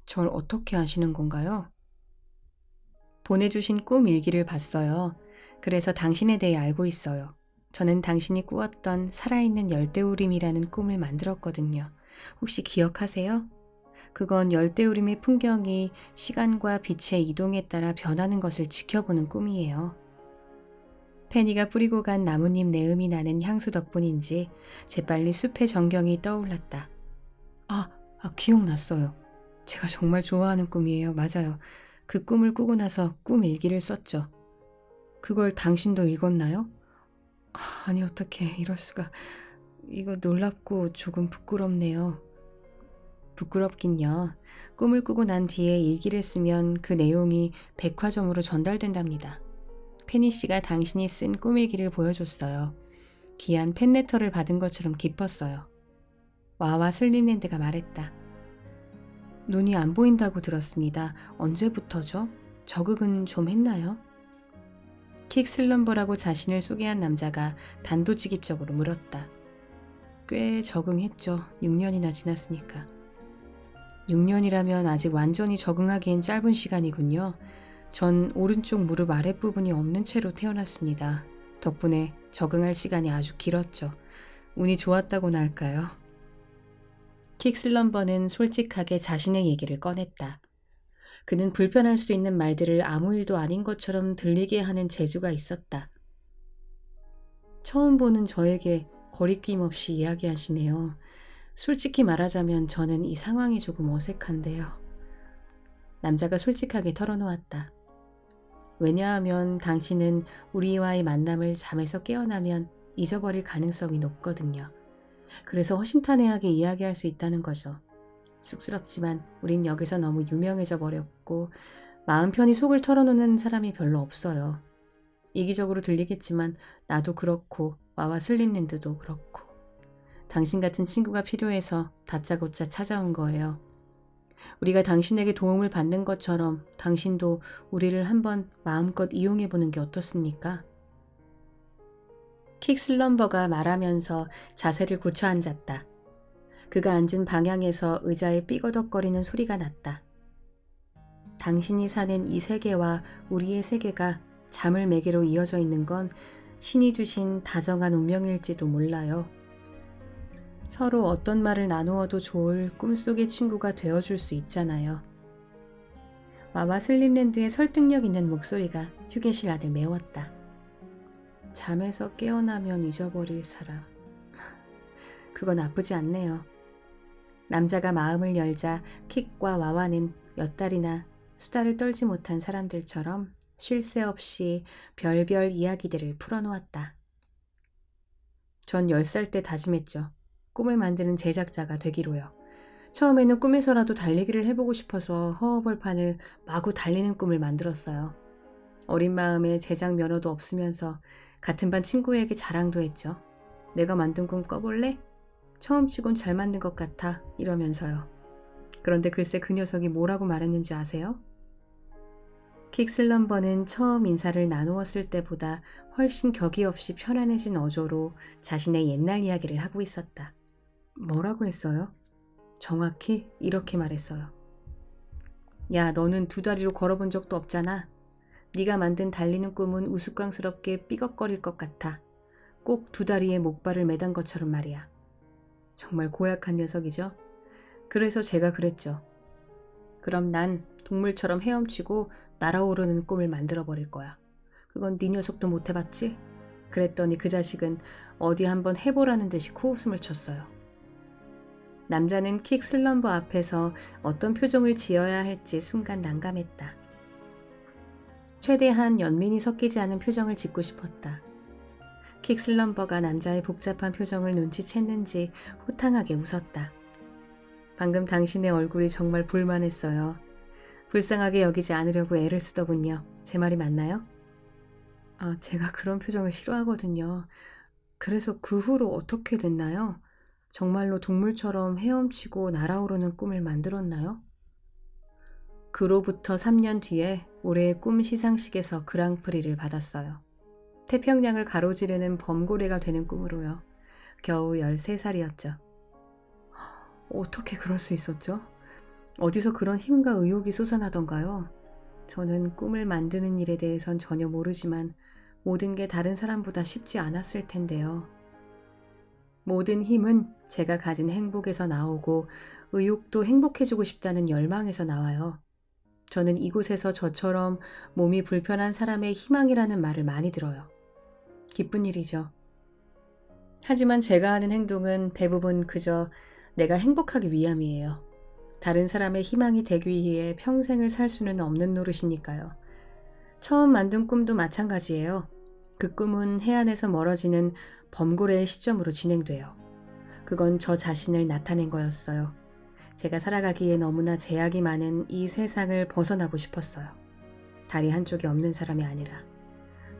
절 어떻게 아시는 건가요? 보내주신 꿈 일기를 봤어요. 그래서 당신에 대해 알고 있어요. 저는 당신이 꾸었던 살아있는 열대우림이라는 꿈을 만들었거든요. 혹시 기억하세요? 그건 열대우림의 풍경이 시간과 빛의 이동에 따라 변하는 것을 지켜보는 꿈이에요. 페니가 뿌리고 간 나뭇잎 내음이 나는 향수 덕분인지 재빨리 숲의 전경이 떠올랐다. 기억났어요. 제가 정말 좋아하는 꿈이에요. 맞아요. 그 꿈을 꾸고 나서 꿈 일기를 썼죠. 그걸 당신도 읽었나요? 아니, 어떡해. 이럴 수가. 이거 놀랍고 조금 부끄럽네요. 부끄럽긴요. 꿈을 꾸고 난 뒤에 일기를 쓰면 그 내용이 백화점으로 전달된답니다. 페니 씨가 당신이 쓴 꿈일기를 보여줬어요. 귀한 팬레터를 받은 것처럼 기뻤어요. 와와 슬림랜드가 말했다. 눈이 안 보인다고 들었습니다. 언제부터죠? 적응은 좀 했나요? 킥 슬럼버라고 자신을 소개한 남자가 단도직입적으로 물었다. 꽤 적응했죠. 6년이나 지났으니까. 6년이라면 아직 완전히 적응하기엔 짧은 시간이군요. 전 오른쪽 무릎 아랫부분이 없는 채로 태어났습니다. 덕분에 적응할 시간이 아주 길었죠. 운이 좋았다고나 할까요? 킥 슬럼버는 솔직하게 자신의 얘기를 꺼냈다. 그는 불편할 수 있는 말들을 아무 일도 아닌 것처럼 들리게 하는 재주가 있었다. 처음 보는 저에게 거리낌 없이 이야기하시네요. 솔직히 말하자면 저는 이 상황이 조금 어색한데요. 남자가 솔직하게 털어놓았다. 왜냐하면 당신은 우리와의 만남을 잠에서 깨어나면 잊어버릴 가능성이 높거든요. 그래서 허심탄회하게 이야기할 수 있다는 거죠. 쑥스럽지만 우린 여기서 너무 유명해져 버렸고 마음 편히 속을 털어놓는 사람이 별로 없어요. 이기적으로 들리겠지만 나도 그렇고 와와 슬림랜드도 그렇고 당신 같은 친구가 필요해서 다짜고짜 찾아온 거예요. 우리가 당신에게 도움을 받는 것처럼 당신도 우리를 한번 마음껏 이용해보는 게 어떻습니까? 킥 슬럼버가 말하면서 자세를 굳혀 앉았다. 그가 앉은 방향에서 의자에 삐거덕거리는 소리가 났다. 당신이 사는 이 세계와 우리의 세계가 잠을 매개로 이어져 있는 건 신이 주신 다정한 운명일지도 몰라요. 서로 어떤 말을 나누어도 좋을 꿈속의 친구가 되어줄 수 있잖아요. 와와 슬림랜드의 설득력 있는 목소리가 휴게실 안을 메웠다. 잠에서 깨어나면 잊어버릴 사람. 그건 나쁘지 않네요. 남자가 마음을 열자 킥과 와와는 몇 달이나 수다를 떨지 못한 사람들처럼 쉴 새 없이 별별 이야기들을 풀어놓았다. 전 10살 때 다짐했죠. 꿈을 만드는 제작자가 되기로요. 처음에는 꿈에서라도 달리기를 해보고 싶어서 허허벌판을 마구 달리는 꿈을 만들었어요. 어린 마음에 제작 면허도 없으면서 같은 반 친구에게 자랑도 했죠. 내가 만든 꿈 꿔볼래? 처음 치곤 잘 만든 것 같아 이러면서요. 그런데 글쎄 그 녀석이 뭐라고 말했는지 아세요? 킥 슬럼버는 처음 인사를 나누었을 때보다 훨씬 격이 없이 편안해진 어조로 자신의 옛날 이야기를 하고 있었다. 뭐라고 했어요? 정확히 이렇게 말했어요. 야, 너는 두 다리로 걸어본 적도 없잖아. 네가 만든 달리는 꿈은 우스꽝스럽게 삐걱거릴 것 같아. 꼭 두 다리에 목발을 매단 것처럼 말이야. 정말 고약한 녀석이죠? 그래서 제가 그랬죠. 그럼 난 동물처럼 헤엄치고 날아오르는 꿈을 만들어버릴 거야. 그건 네 녀석도 못 해봤지? 그랬더니 그 자식은 어디 한번 해보라는 듯이 코웃음을 쳤어요. 남자는 킥 슬럼버 앞에서 어떤 표정을 지어야 할지 순간 난감했다. 최대한 연민이 섞이지 않은 표정을 짓고 싶었다. 킥 슬럼버가 남자의 복잡한 표정을 눈치챘는지 호탕하게 웃었다. 방금 당신의 얼굴이 정말 볼만했어요. 불쌍하게 여기지 않으려고 애를 쓰더군요. 제 말이 맞나요? 제가 그런 표정을 싫어하거든요. 그래서 그 후로 어떻게 됐나요? 정말로 동물처럼 헤엄치고 날아오르는 꿈을 만들었나요? 그로부터 3년 뒤에 올해의 꿈 시상식에서 그랑프리를 받았어요. 태평양을 가로지르는 범고래가 되는 꿈으로요. 겨우 13살이었죠. 어떻게 그럴 수 있었죠? 어디서 그런 힘과 의욕이 솟아나던가요? 저는 꿈을 만드는 일에 대해선 전혀 모르지만 모든 게 다른 사람보다 쉽지 않았을 텐데요. 모든 힘은 제가 가진 행복에서 나오고 의욕도 행복해지고 싶다는 열망에서 나와요. 저는 이곳에서 저처럼 몸이 불편한 사람의 희망이라는 말을 많이 들어요. 기쁜 일이죠. 하지만 제가 하는 행동은 대부분 그저 내가 행복하기 위함이에요. 다른 사람의 희망이 되기 위해 평생을 살 수는 없는 노릇이니까요. 처음 만든 꿈도 마찬가지예요. 그 꿈은 해안에서 멀어지는 범고래의 시점으로 진행돼요. 그건 저 자신을 나타낸 거였어요. 제가 살아가기에 너무나 제약이 많은 이 세상을 벗어나고 싶었어요. 다리 한쪽이 없는 사람이 아니라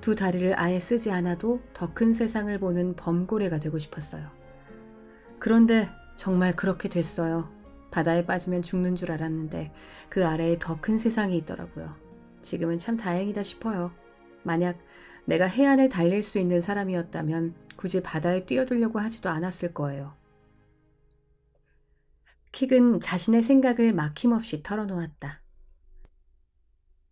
두 다리를 아예 쓰지 않아도 더 큰 세상을 보는 범고래가 되고 싶었어요. 그런데 정말 그렇게 됐어요. 바다에 빠지면 죽는 줄 알았는데 그 아래에 더 큰 세상이 있더라고요. 지금은 참 다행이다 싶어요. 만약 내가 해안을 달릴 수 있는 사람이었다면 굳이 바다에 뛰어들려고 하지도 않았을 거예요. 킥은 자신의 생각을 막힘없이 털어놓았다.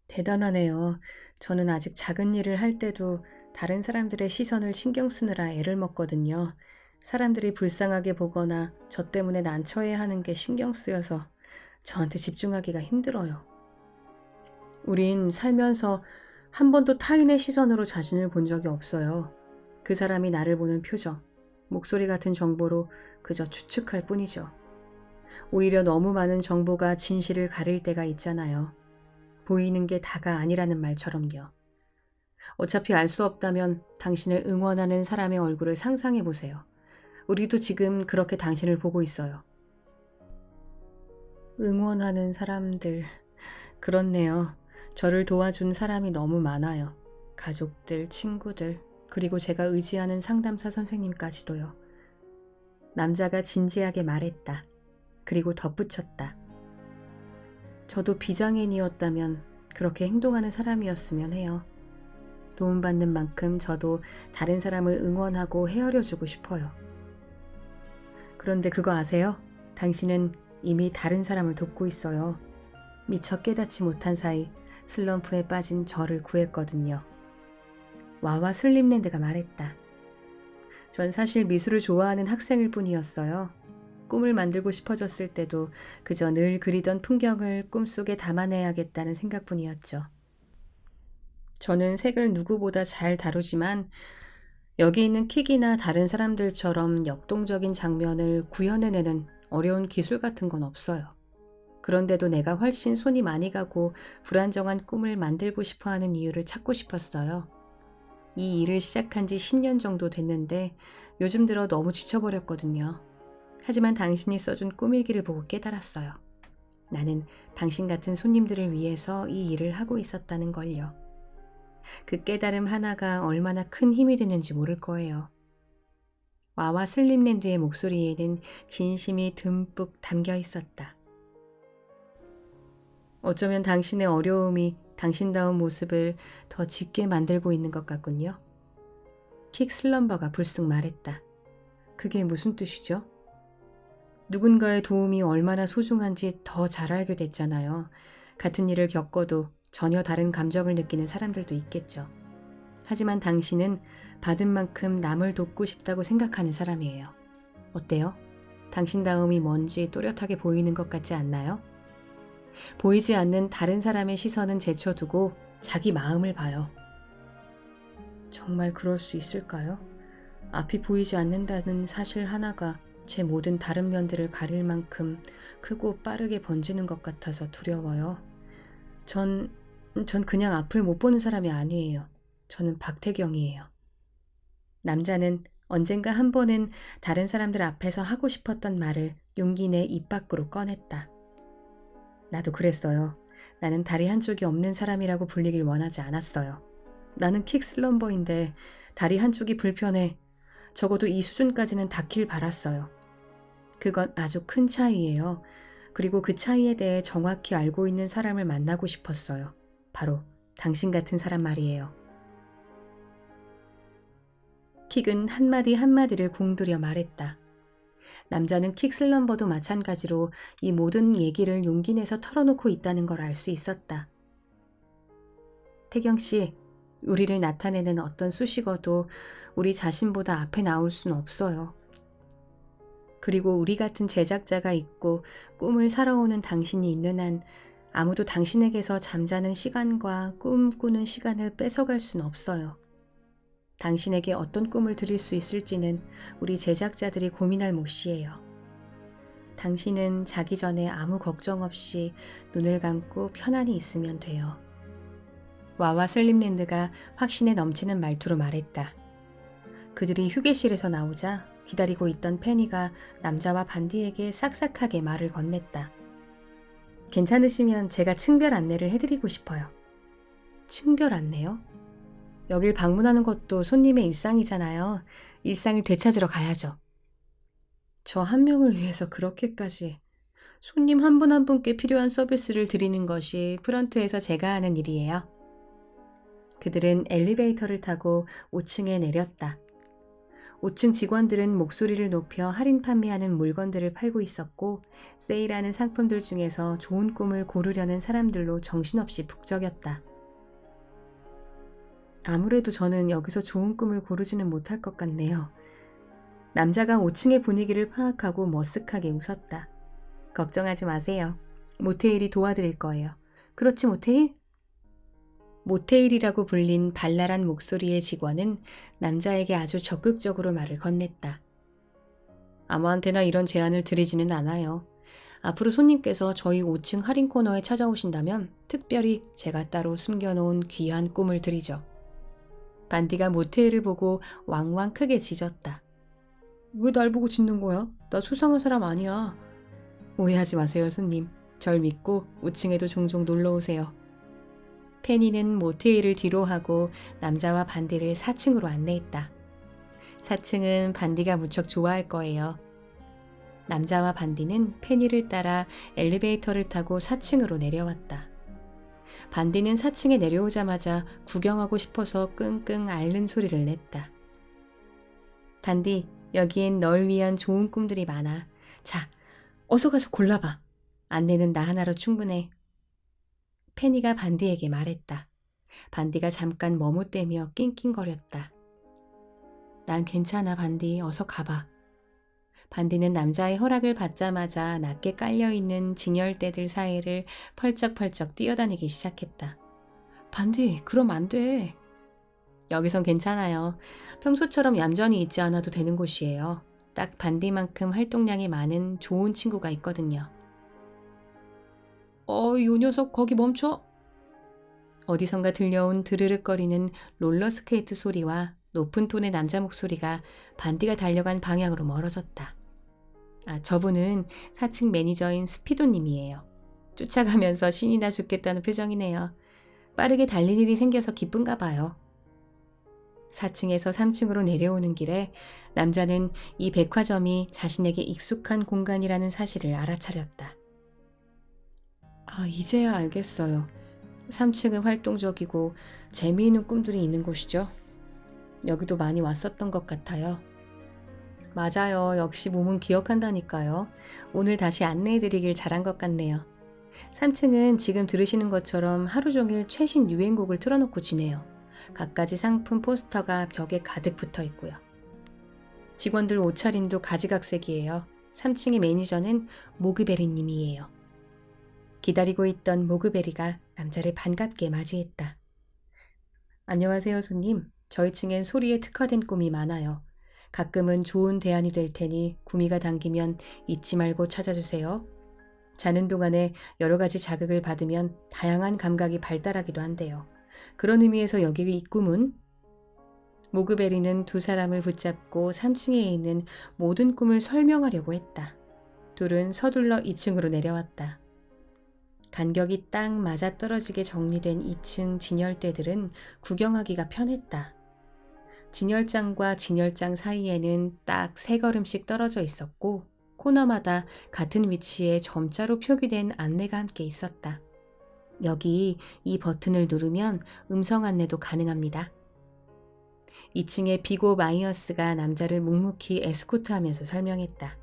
대단하네요. 저는 아직 작은 일을 할 때도 다른 사람들의 시선을 신경 쓰느라 애를 먹거든요. 사람들이 불쌍하게 보거나 저 때문에 난처해하는 게 신경 쓰여서 저한테 집중하기가 힘들어요. 우린 살면서 한 번도 타인의 시선으로 자신을 본 적이 없어요. 그 사람이 나를 보는 표정, 목소리 같은 정보로 그저 추측할 뿐이죠. 오히려 너무 많은 정보가 진실을 가릴 때가 있잖아요. 보이는 게 다가 아니라는 말처럼요. 어차피 알 수 없다면 당신을 응원하는 사람의 얼굴을 상상해 보세요. 우리도 지금 그렇게 당신을 보고 있어요. 응원하는 사람들. 그렇네요. 저를 도와준 사람이 너무 많아요. 가족들, 친구들, 그리고 제가 의지하는 상담사 선생님까지도요. 남자가 진지하게 말했다. 그리고 덧붙였다. 저도 비장애인이었다면 그렇게 행동하는 사람이었으면 해요. 도움받는 만큼 저도 다른 사람을 응원하고 헤아려주고 싶어요. 그런데 그거 아세요? 당신은 이미 다른 사람을 돕고 있어요. 미처 깨닫지 못한 사이 슬럼프에 빠진 저를 구했거든요. 와와 슬림랜드가 말했다. 전 사실 미술을 좋아하는 학생일 뿐이었어요. 꿈을 만들고 싶어졌을 때도 그저 늘 그리던 풍경을 꿈속에 담아내야겠다는 생각뿐이었죠. 저는 색을 누구보다 잘 다루지만 여기 있는 킥이나 다른 사람들처럼 역동적인 장면을 구현해내는 어려운 기술 같은 건 없어요. 그런데도 내가 훨씬 손이 많이 가고 불안정한 꿈을 만들고 싶어하는 이유를 찾고 싶었어요. 이 일을 시작한 지 10년 정도 됐는데 요즘 들어 너무 지쳐버렸거든요. 하지만 당신이 써준 꿈일기를 보고 깨달았어요. 나는 당신 같은 손님들을 위해서 이 일을 하고 있었다는 걸요. 그 깨달음 하나가 얼마나 큰 힘이 됐는지 모를 거예요. 와와 슬림랜드의 목소리에는 진심이 듬뿍 담겨 있었다. 어쩌면 당신의 어려움이 당신다운 모습을 더 짙게 만들고 있는 것 같군요. 킥 슬럼버가 불쑥 말했다. 그게 무슨 뜻이죠? 누군가의 도움이 얼마나 소중한지 더 잘 알게 됐잖아요. 같은 일을 겪어도 전혀 다른 감정을 느끼는 사람들도 있겠죠. 하지만 당신은 받은 만큼 남을 돕고 싶다고 생각하는 사람이에요. 어때요? 당신다움이 뭔지 또렷하게 보이는 것 같지 않나요? 보이지 않는 다른 사람의 시선은 제쳐두고 자기 마음을 봐요. 정말 그럴 수 있을까요? 앞이 보이지 않는다는 사실 하나가 제 모든 다른 면들을 가릴 만큼 크고 빠르게 번지는 것 같아서 두려워요. 전 그냥 앞을 못 보는 사람이 아니에요. 저는 박태경이에요. 남자는 언젠가 한 번은 다른 사람들 앞에서 하고 싶었던 말을 용기 내 입 밖으로 꺼냈다. 나도 그랬어요. 나는 다리 한쪽이 없는 사람이라고 불리길 원하지 않았어요. 나는 킥슬럼버인데 다리 한쪽이 불편해. 적어도 이 수준까지는 닿길 바랐어요. 그건 아주 큰 차이예요. 그리고 그 차이에 대해 정확히 알고 있는 사람을 만나고 싶었어요. 바로 당신 같은 사람 말이에요. 킥은 한마디 한마디를 공들여 말했다. 남자는 킥슬럼버도 마찬가지로 이 모든 얘기를 용기 내서 털어놓고 있다는 걸 알 수 있었다. 태경 씨, 우리를 나타내는 어떤 수식어도 우리 자신보다 앞에 나올 순 없어요. 그리고 우리 같은 제작자가 있고 꿈을 살아오는 당신이 있는 한 아무도 당신에게서 잠자는 시간과 꿈 꾸는 시간을 뺏어갈 순 없어요. 당신에게 어떤 꿈을 드릴 수 있을지는 우리 제작자들이 고민할 몫이에요. 당신은 자기 전에 아무 걱정 없이 눈을 감고 편안히 있으면 돼요. 와와 슬림랜드가 확신에 넘치는 말투로 말했다. 그들이 휴게실에서 나오자 기다리고 있던 페니가 남자와 반디에게 싹싹하게 말을 건넸다. 괜찮으시면 제가 층별 안내를 해드리고 싶어요. 층별 안내요? 여길 방문하는 것도 손님의 일상이잖아요. 일상을 되찾으러 가야죠. 저 한 명을 위해서 그렇게까지. 손님 한 분 한 분께 필요한 서비스를 드리는 것이 프런트에서 제가 하는 일이에요. 그들은 엘리베이터를 타고 5층에 내렸다. 5층 직원들은 목소리를 높여 할인 판매하는 물건들을 팔고 있었고 세일하는 상품들 중에서 좋은 꿈을 고르려는 사람들로 정신없이 북적였다. 아무래도 저는 여기서 좋은 꿈을 고르지는 못할 것 같네요. 남자가 5층의 분위기를 파악하고 머쓱하게 웃었다. 걱정하지 마세요. 모테일이 도와드릴 거예요. 그렇지 모테일? 모테일이라고 불린 발랄한 목소리의 직원은 남자에게 아주 적극적으로 말을 건넸다. 아무한테나 이런 제안을 드리지는 않아요. 앞으로 손님께서 저희 5층 할인 코너에 찾아오신다면 특별히 제가 따로 숨겨놓은 귀한 꿈을 드리죠. 반디가 모테일을 보고 왕왕 크게 짖었다. 왜 날 보고 짖는 거야? 나 수상한 사람 아니야. 오해하지 마세요, 손님. 절 믿고 5층에도 종종 놀러 오세요. 페니는 모테일을 뒤로 하고 남자와 반디를 4층으로 안내했다. 4층은 반디가 무척 좋아할 거예요. 남자와 반디는 페니를 따라 엘리베이터를 타고 4층으로 내려왔다. 반디는 4층에 내려오자마자 구경하고 싶어서 끙끙 앓는 소리를 냈다. 반디, 여기엔 널 위한 좋은 꿈들이 많아. 자, 어서 가서 골라봐. 안내는 나 하나로 충분해. 페니가 반디에게 말했다. 반디가 잠깐 머뭇대며 낑낑거렸다. 난 괜찮아, 반디. 어서 가봐. 반디는 남자의 허락을 받자마자 낮게 깔려있는 진열대들 사이를 펄쩍펄쩍 뛰어다니기 시작했다. 반디, 그럼 안 돼. 여기선 괜찮아요. 평소처럼 얌전히 있지 않아도 되는 곳이에요. 딱 반디만큼 활동량이 많은 좋은 친구가 있거든요. 요 녀석 거기 멈춰. 어디선가 들려온 드르륵거리는 롤러스케이트 소리와 높은 톤의 남자 목소리가 반디가 달려간 방향으로 멀어졌다. 저분은 4층 매니저인 스피도님이에요. 쫓아가면서 신이 나 죽겠다는 표정이네요. 빠르게 달릴 일이 생겨서 기쁜가 봐요. 4층에서 3층으로 내려오는 길에 남자는 이 백화점이 자신에게 익숙한 공간이라는 사실을 알아차렸다. 이제야 알겠어요. 3층은 활동적이고 재미있는 꿈들이 있는 곳이죠. 여기도 많이 왔었던 것 같아요. 맞아요. 역시 몸은 기억한다니까요. 오늘 다시 안내해드리길 잘한 것 같네요. 3층은 지금 들으시는 것처럼 하루 종일 최신 유행곡을 틀어놓고 지내요. 갖가지 상품 포스터가 벽에 가득 붙어 있고요. 직원들 옷차림도 가지각색이에요. 3층의 매니저는 모그베리님이에요. 기다리고 있던 모그베리가 남자를 반갑게 맞이했다. 안녕하세요, 손님. 저희 층엔 소리에 특화된 꿈이 많아요. 가끔은 좋은 대안이 될 테니 구미가 당기면 잊지 말고 찾아주세요. 자는 동안에 여러 가지 자극을 받으면 다양한 감각이 발달하기도 한대요. 그런 의미에서 여기 이 꿈은? 모그베리는 두 사람을 붙잡고 3층에 있는 모든 꿈을 설명하려고 했다. 둘은 서둘러 2층으로 내려왔다. 간격이 딱 맞아떨어지게 정리된 2층 진열대들은 구경하기가 편했다. 진열장과 진열장 사이에는 딱 3걸음씩 떨어져 있었고 코너마다 같은 위치에 점자로 표기된 안내가 함께 있었다. 여기 이 버튼을 누르면 음성 안내도 가능합니다. 2층의 비고 마이어스가 남자를 묵묵히 에스코트하면서 설명했다.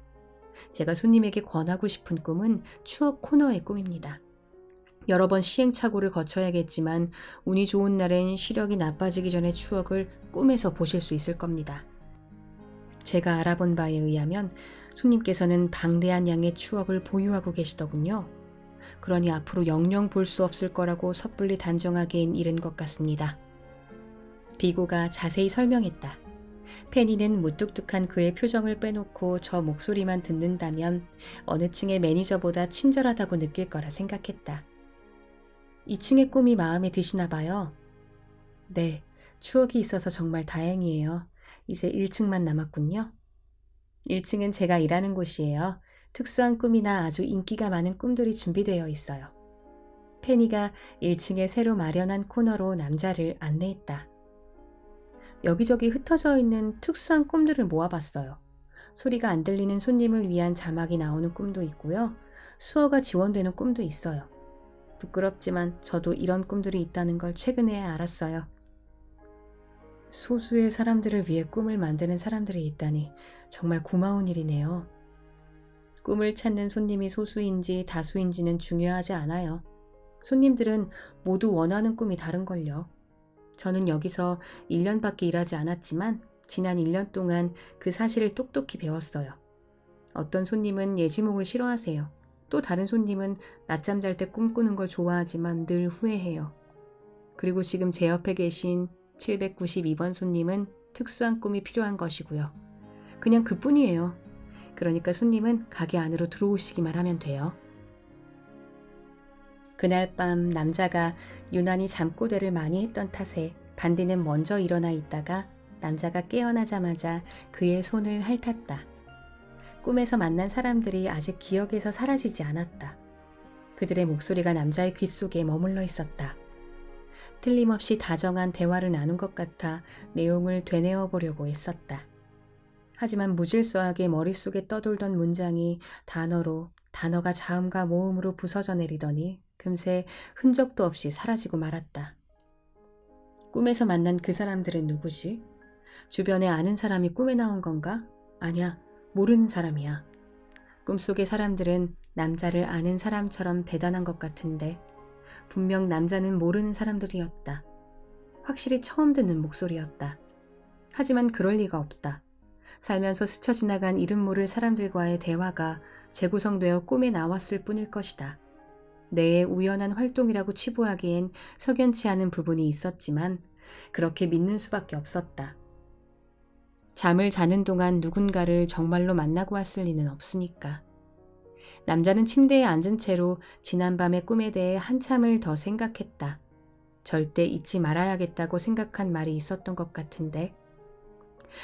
제가 손님에게 권하고 싶은 꿈은 추억 코너의 꿈입니다. 여러 번 시행착오를 거쳐야겠지만 운이 좋은 날엔 시력이 나빠지기 전에 추억을 꿈에서 보실 수 있을 겁니다. 제가 알아본 바에 의하면 손님께서는 방대한 양의 추억을 보유하고 계시더군요. 그러니 앞으로 영영 볼 수 없을 거라고 섣불리 단정하기엔 이른 것 같습니다. 비고가 자세히 설명했다. 페니는 무뚝뚝한 그의 표정을 빼놓고 저 목소리만 듣는다면 어느 층의 매니저보다 친절하다고 느낄 거라 생각했다. 2층의 꿈이 마음에 드시나 봐요. 네, 추억이 있어서 정말 다행이에요. 이제 1층만 남았군요. 1층은 제가 일하는 곳이에요. 특수한 꿈이나 아주 인기가 많은 꿈들이 준비되어 있어요. 페니가 1층에 새로 마련한 코너로 남자를 안내했다. 여기저기 흩어져 있는 특수한 꿈들을 모아봤어요. 소리가 안 들리는 손님을 위한 자막이 나오는 꿈도 있고요. 수어가 지원되는 꿈도 있어요. 부끄럽지만 저도 이런 꿈들이 있다는 걸 최근에 알았어요. 소수의 사람들을 위해 꿈을 만드는 사람들이 있다니 정말 고마운 일이네요. 꿈을 찾는 손님이 소수인지 다수인지는 중요하지 않아요. 손님들은 모두 원하는 꿈이 다른걸요. 저는 여기서 1년밖에 일하지 않았지만 지난 1년 동안 그 사실을 똑똑히 배웠어요. 어떤 손님은 예지몽을 싫어하세요. 또 다른 손님은 낮잠 잘 때 꿈꾸는 걸 좋아하지만 늘 후회해요. 그리고 지금 제 옆에 계신 792번 손님은 특수한 꿈이 필요한 것이고요. 그냥 그뿐이에요. 그러니까 손님은 가게 안으로 들어오시기만 하면 돼요. 그날 밤 남자가 유난히 잠꼬대를 많이 했던 탓에 반디는 먼저 일어나 있다가 남자가 깨어나자마자 그의 손을 핥았다. 꿈에서 만난 사람들이 아직 기억에서 사라지지 않았다. 그들의 목소리가 남자의 귓속에 머물러 있었다. 틀림없이 다정한 대화를 나눈 것 같아 내용을 되뇌어 보려고 애썼다. 하지만 무질서하게 머릿속에 떠돌던 문장이 단어가 자음과 모음으로 부서져 내리더니 금세 흔적도 없이 사라지고 말았다. 꿈에서 만난 그 사람들은 누구지? 주변에 아는 사람이 꿈에 나온 건가? 아니야, 모르는 사람이야. 꿈속의 사람들은 남자를 아는 사람처럼 대단한 것 같은데 분명 남자는 모르는 사람들이었다. 확실히 처음 듣는 목소리였다. 하지만 그럴 리가 없다. 살면서 스쳐 지나간 이름 모를 사람들과의 대화가 재구성되어 꿈에 나왔을 뿐일 것이다. 뇌의 우연한 활동이라고 치부하기엔 석연치 않은 부분이 있었지만 그렇게 믿는 수밖에 없었다. 잠을 자는 동안 누군가를 정말로 만나고 왔을 리는 없으니까. 남자는 침대에 앉은 채로 지난밤의 꿈에 대해 한참을 더 생각했다. 절대 잊지 말아야겠다고 생각한 말이 있었던 것 같은데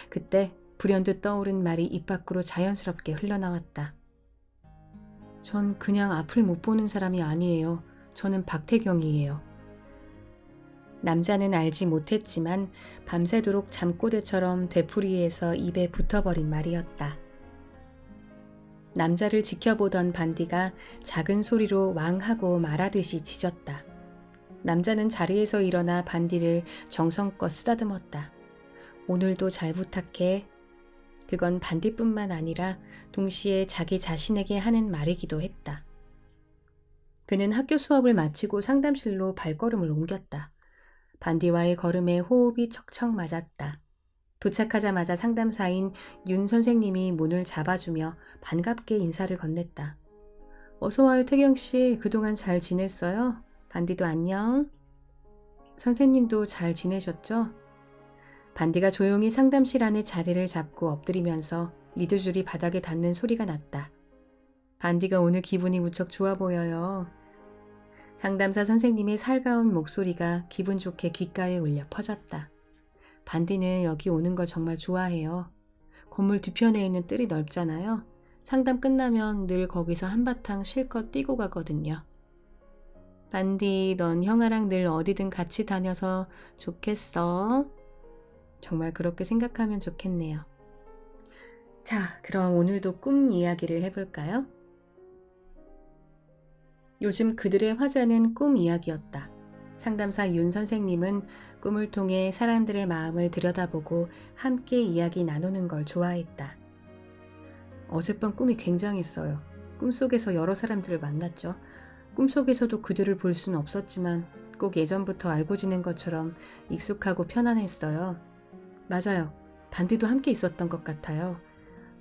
그때 불현듯 떠오른 말이 입 밖으로 자연스럽게 흘러나왔다. 전 그냥 앞을 못 보는 사람이 아니에요. 저는 박태경이에요. 남자는 알지 못했지만 밤새도록 잠꼬대처럼 되풀이해서 입에 붙어버린 말이었다. 남자를 지켜보던 반디가 작은 소리로 왕하고 말하듯이 짖었다. 남자는 자리에서 일어나 반디를 정성껏 쓰다듬었다. 오늘도 잘 부탁해. 그건 반디뿐만 아니라 동시에 자기 자신에게 하는 말이기도 했다. 그는 학교 수업을 마치고 상담실로 발걸음을 옮겼다. 반디와의 걸음에 호흡이 척척 맞았다. 도착하자마자 상담사인 윤 선생님이 문을 잡아주며 반갑게 인사를 건넸다. 어서 와요, 태경 씨. 그동안 잘 지냈어요? 반디도 안녕. 선생님도 잘 지내셨죠? 반디가 조용히 상담실 안에 자리를 잡고 엎드리면서 리드줄이 바닥에 닿는 소리가 났다. 반디가 오늘 기분이 무척 좋아 보여요. 상담사 선생님의 살가운 목소리가 기분 좋게 귓가에 울려 퍼졌다. 반디는 여기 오는 걸 정말 좋아해요. 건물 뒤편에 있는 뜰이 넓잖아요. 상담 끝나면 늘 거기서 한바탕 실컷 뛰고 가거든요. 반디, 넌 형아랑 늘 어디든 같이 다녀서 좋겠어. 정말 그렇게 생각하면 좋겠네요. 자, 그럼 오늘도 꿈 이야기를 해볼까요? 요즘 그들의 화제는 꿈 이야기였다. 상담사 윤 선생님은 꿈을 통해 사람들의 마음을 들여다보고 함께 이야기 나누는 걸 좋아했다. 어젯밤 꿈이 굉장했어요. 꿈속에서 여러 사람들을 만났죠. 꿈속에서도 그들을 볼 수는 없었지만 꼭 예전부터 알고 지낸 것처럼 익숙하고 편안했어요. 맞아요. 반디도 함께 있었던 것 같아요.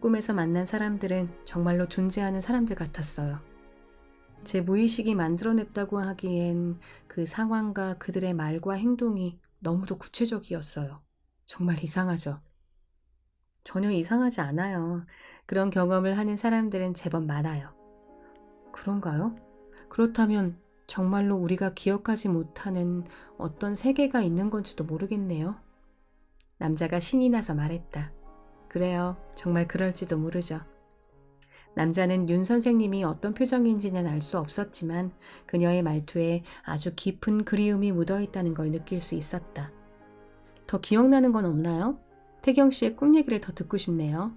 꿈에서 만난 사람들은 정말로 존재하는 사람들 같았어요. 제 무의식이 만들어냈다고 하기엔 그 상황과 그들의 말과 행동이 너무도 구체적이었어요. 정말 이상하죠? 전혀 이상하지 않아요. 그런 경험을 하는 사람들은 제법 많아요. 그런가요? 그렇다면 정말로 우리가 기억하지 못하는 어떤 세계가 있는 건지도 모르겠네요. 남자가 신이 나서 말했다. 그래요. 정말 그럴지도 모르죠. 남자는 윤 선생님이 어떤 표정인지는 알 수 없었지만 그녀의 말투에 아주 깊은 그리움이 묻어있다는 걸 느낄 수 있었다. 더 기억나는 건 없나요? 태경 씨의 꿈 얘기를 더 듣고 싶네요.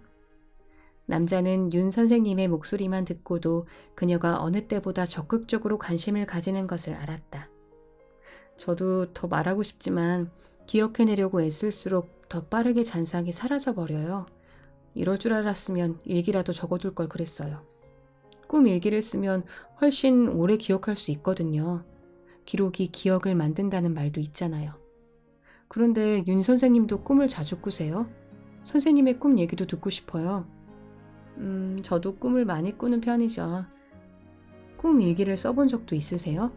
남자는 윤 선생님의 목소리만 듣고도 그녀가 어느 때보다 적극적으로 관심을 가지는 것을 알았다. 저도 더 말하고 싶지만 기억해내려고 애쓸수록 더 빠르게 잔상이 사라져버려요. 이럴 줄 알았으면 일기라도 적어둘 걸 그랬어요. 꿈 일기를 쓰면 훨씬 오래 기억할 수 있거든요. 기록이 기억을 만든다는 말도 있잖아요. 그런데 윤 선생님도 꿈을 자주 꾸세요? 선생님의 꿈 얘기도 듣고 싶어요. 저도 꿈을 많이 꾸는 편이죠. 꿈 일기를 써본 적도 있으세요?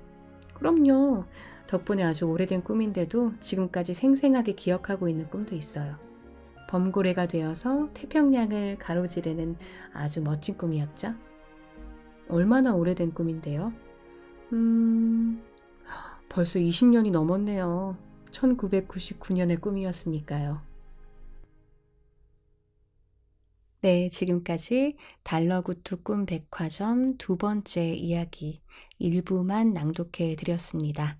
그럼요. 덕분에 아주 오래된 꿈인데도 지금까지 생생하게 기억하고 있는 꿈도 있어요. 범고래가 되어서 태평양을 가로지르는 아주 멋진 꿈이었죠. 얼마나 오래된 꿈인데요? 벌써 20년이 넘었네요. 1999년의 꿈이었으니까요. 네, 지금까지 달러구투 꿈 백화점 두 번째 이야기 일부만 낭독해 드렸습니다.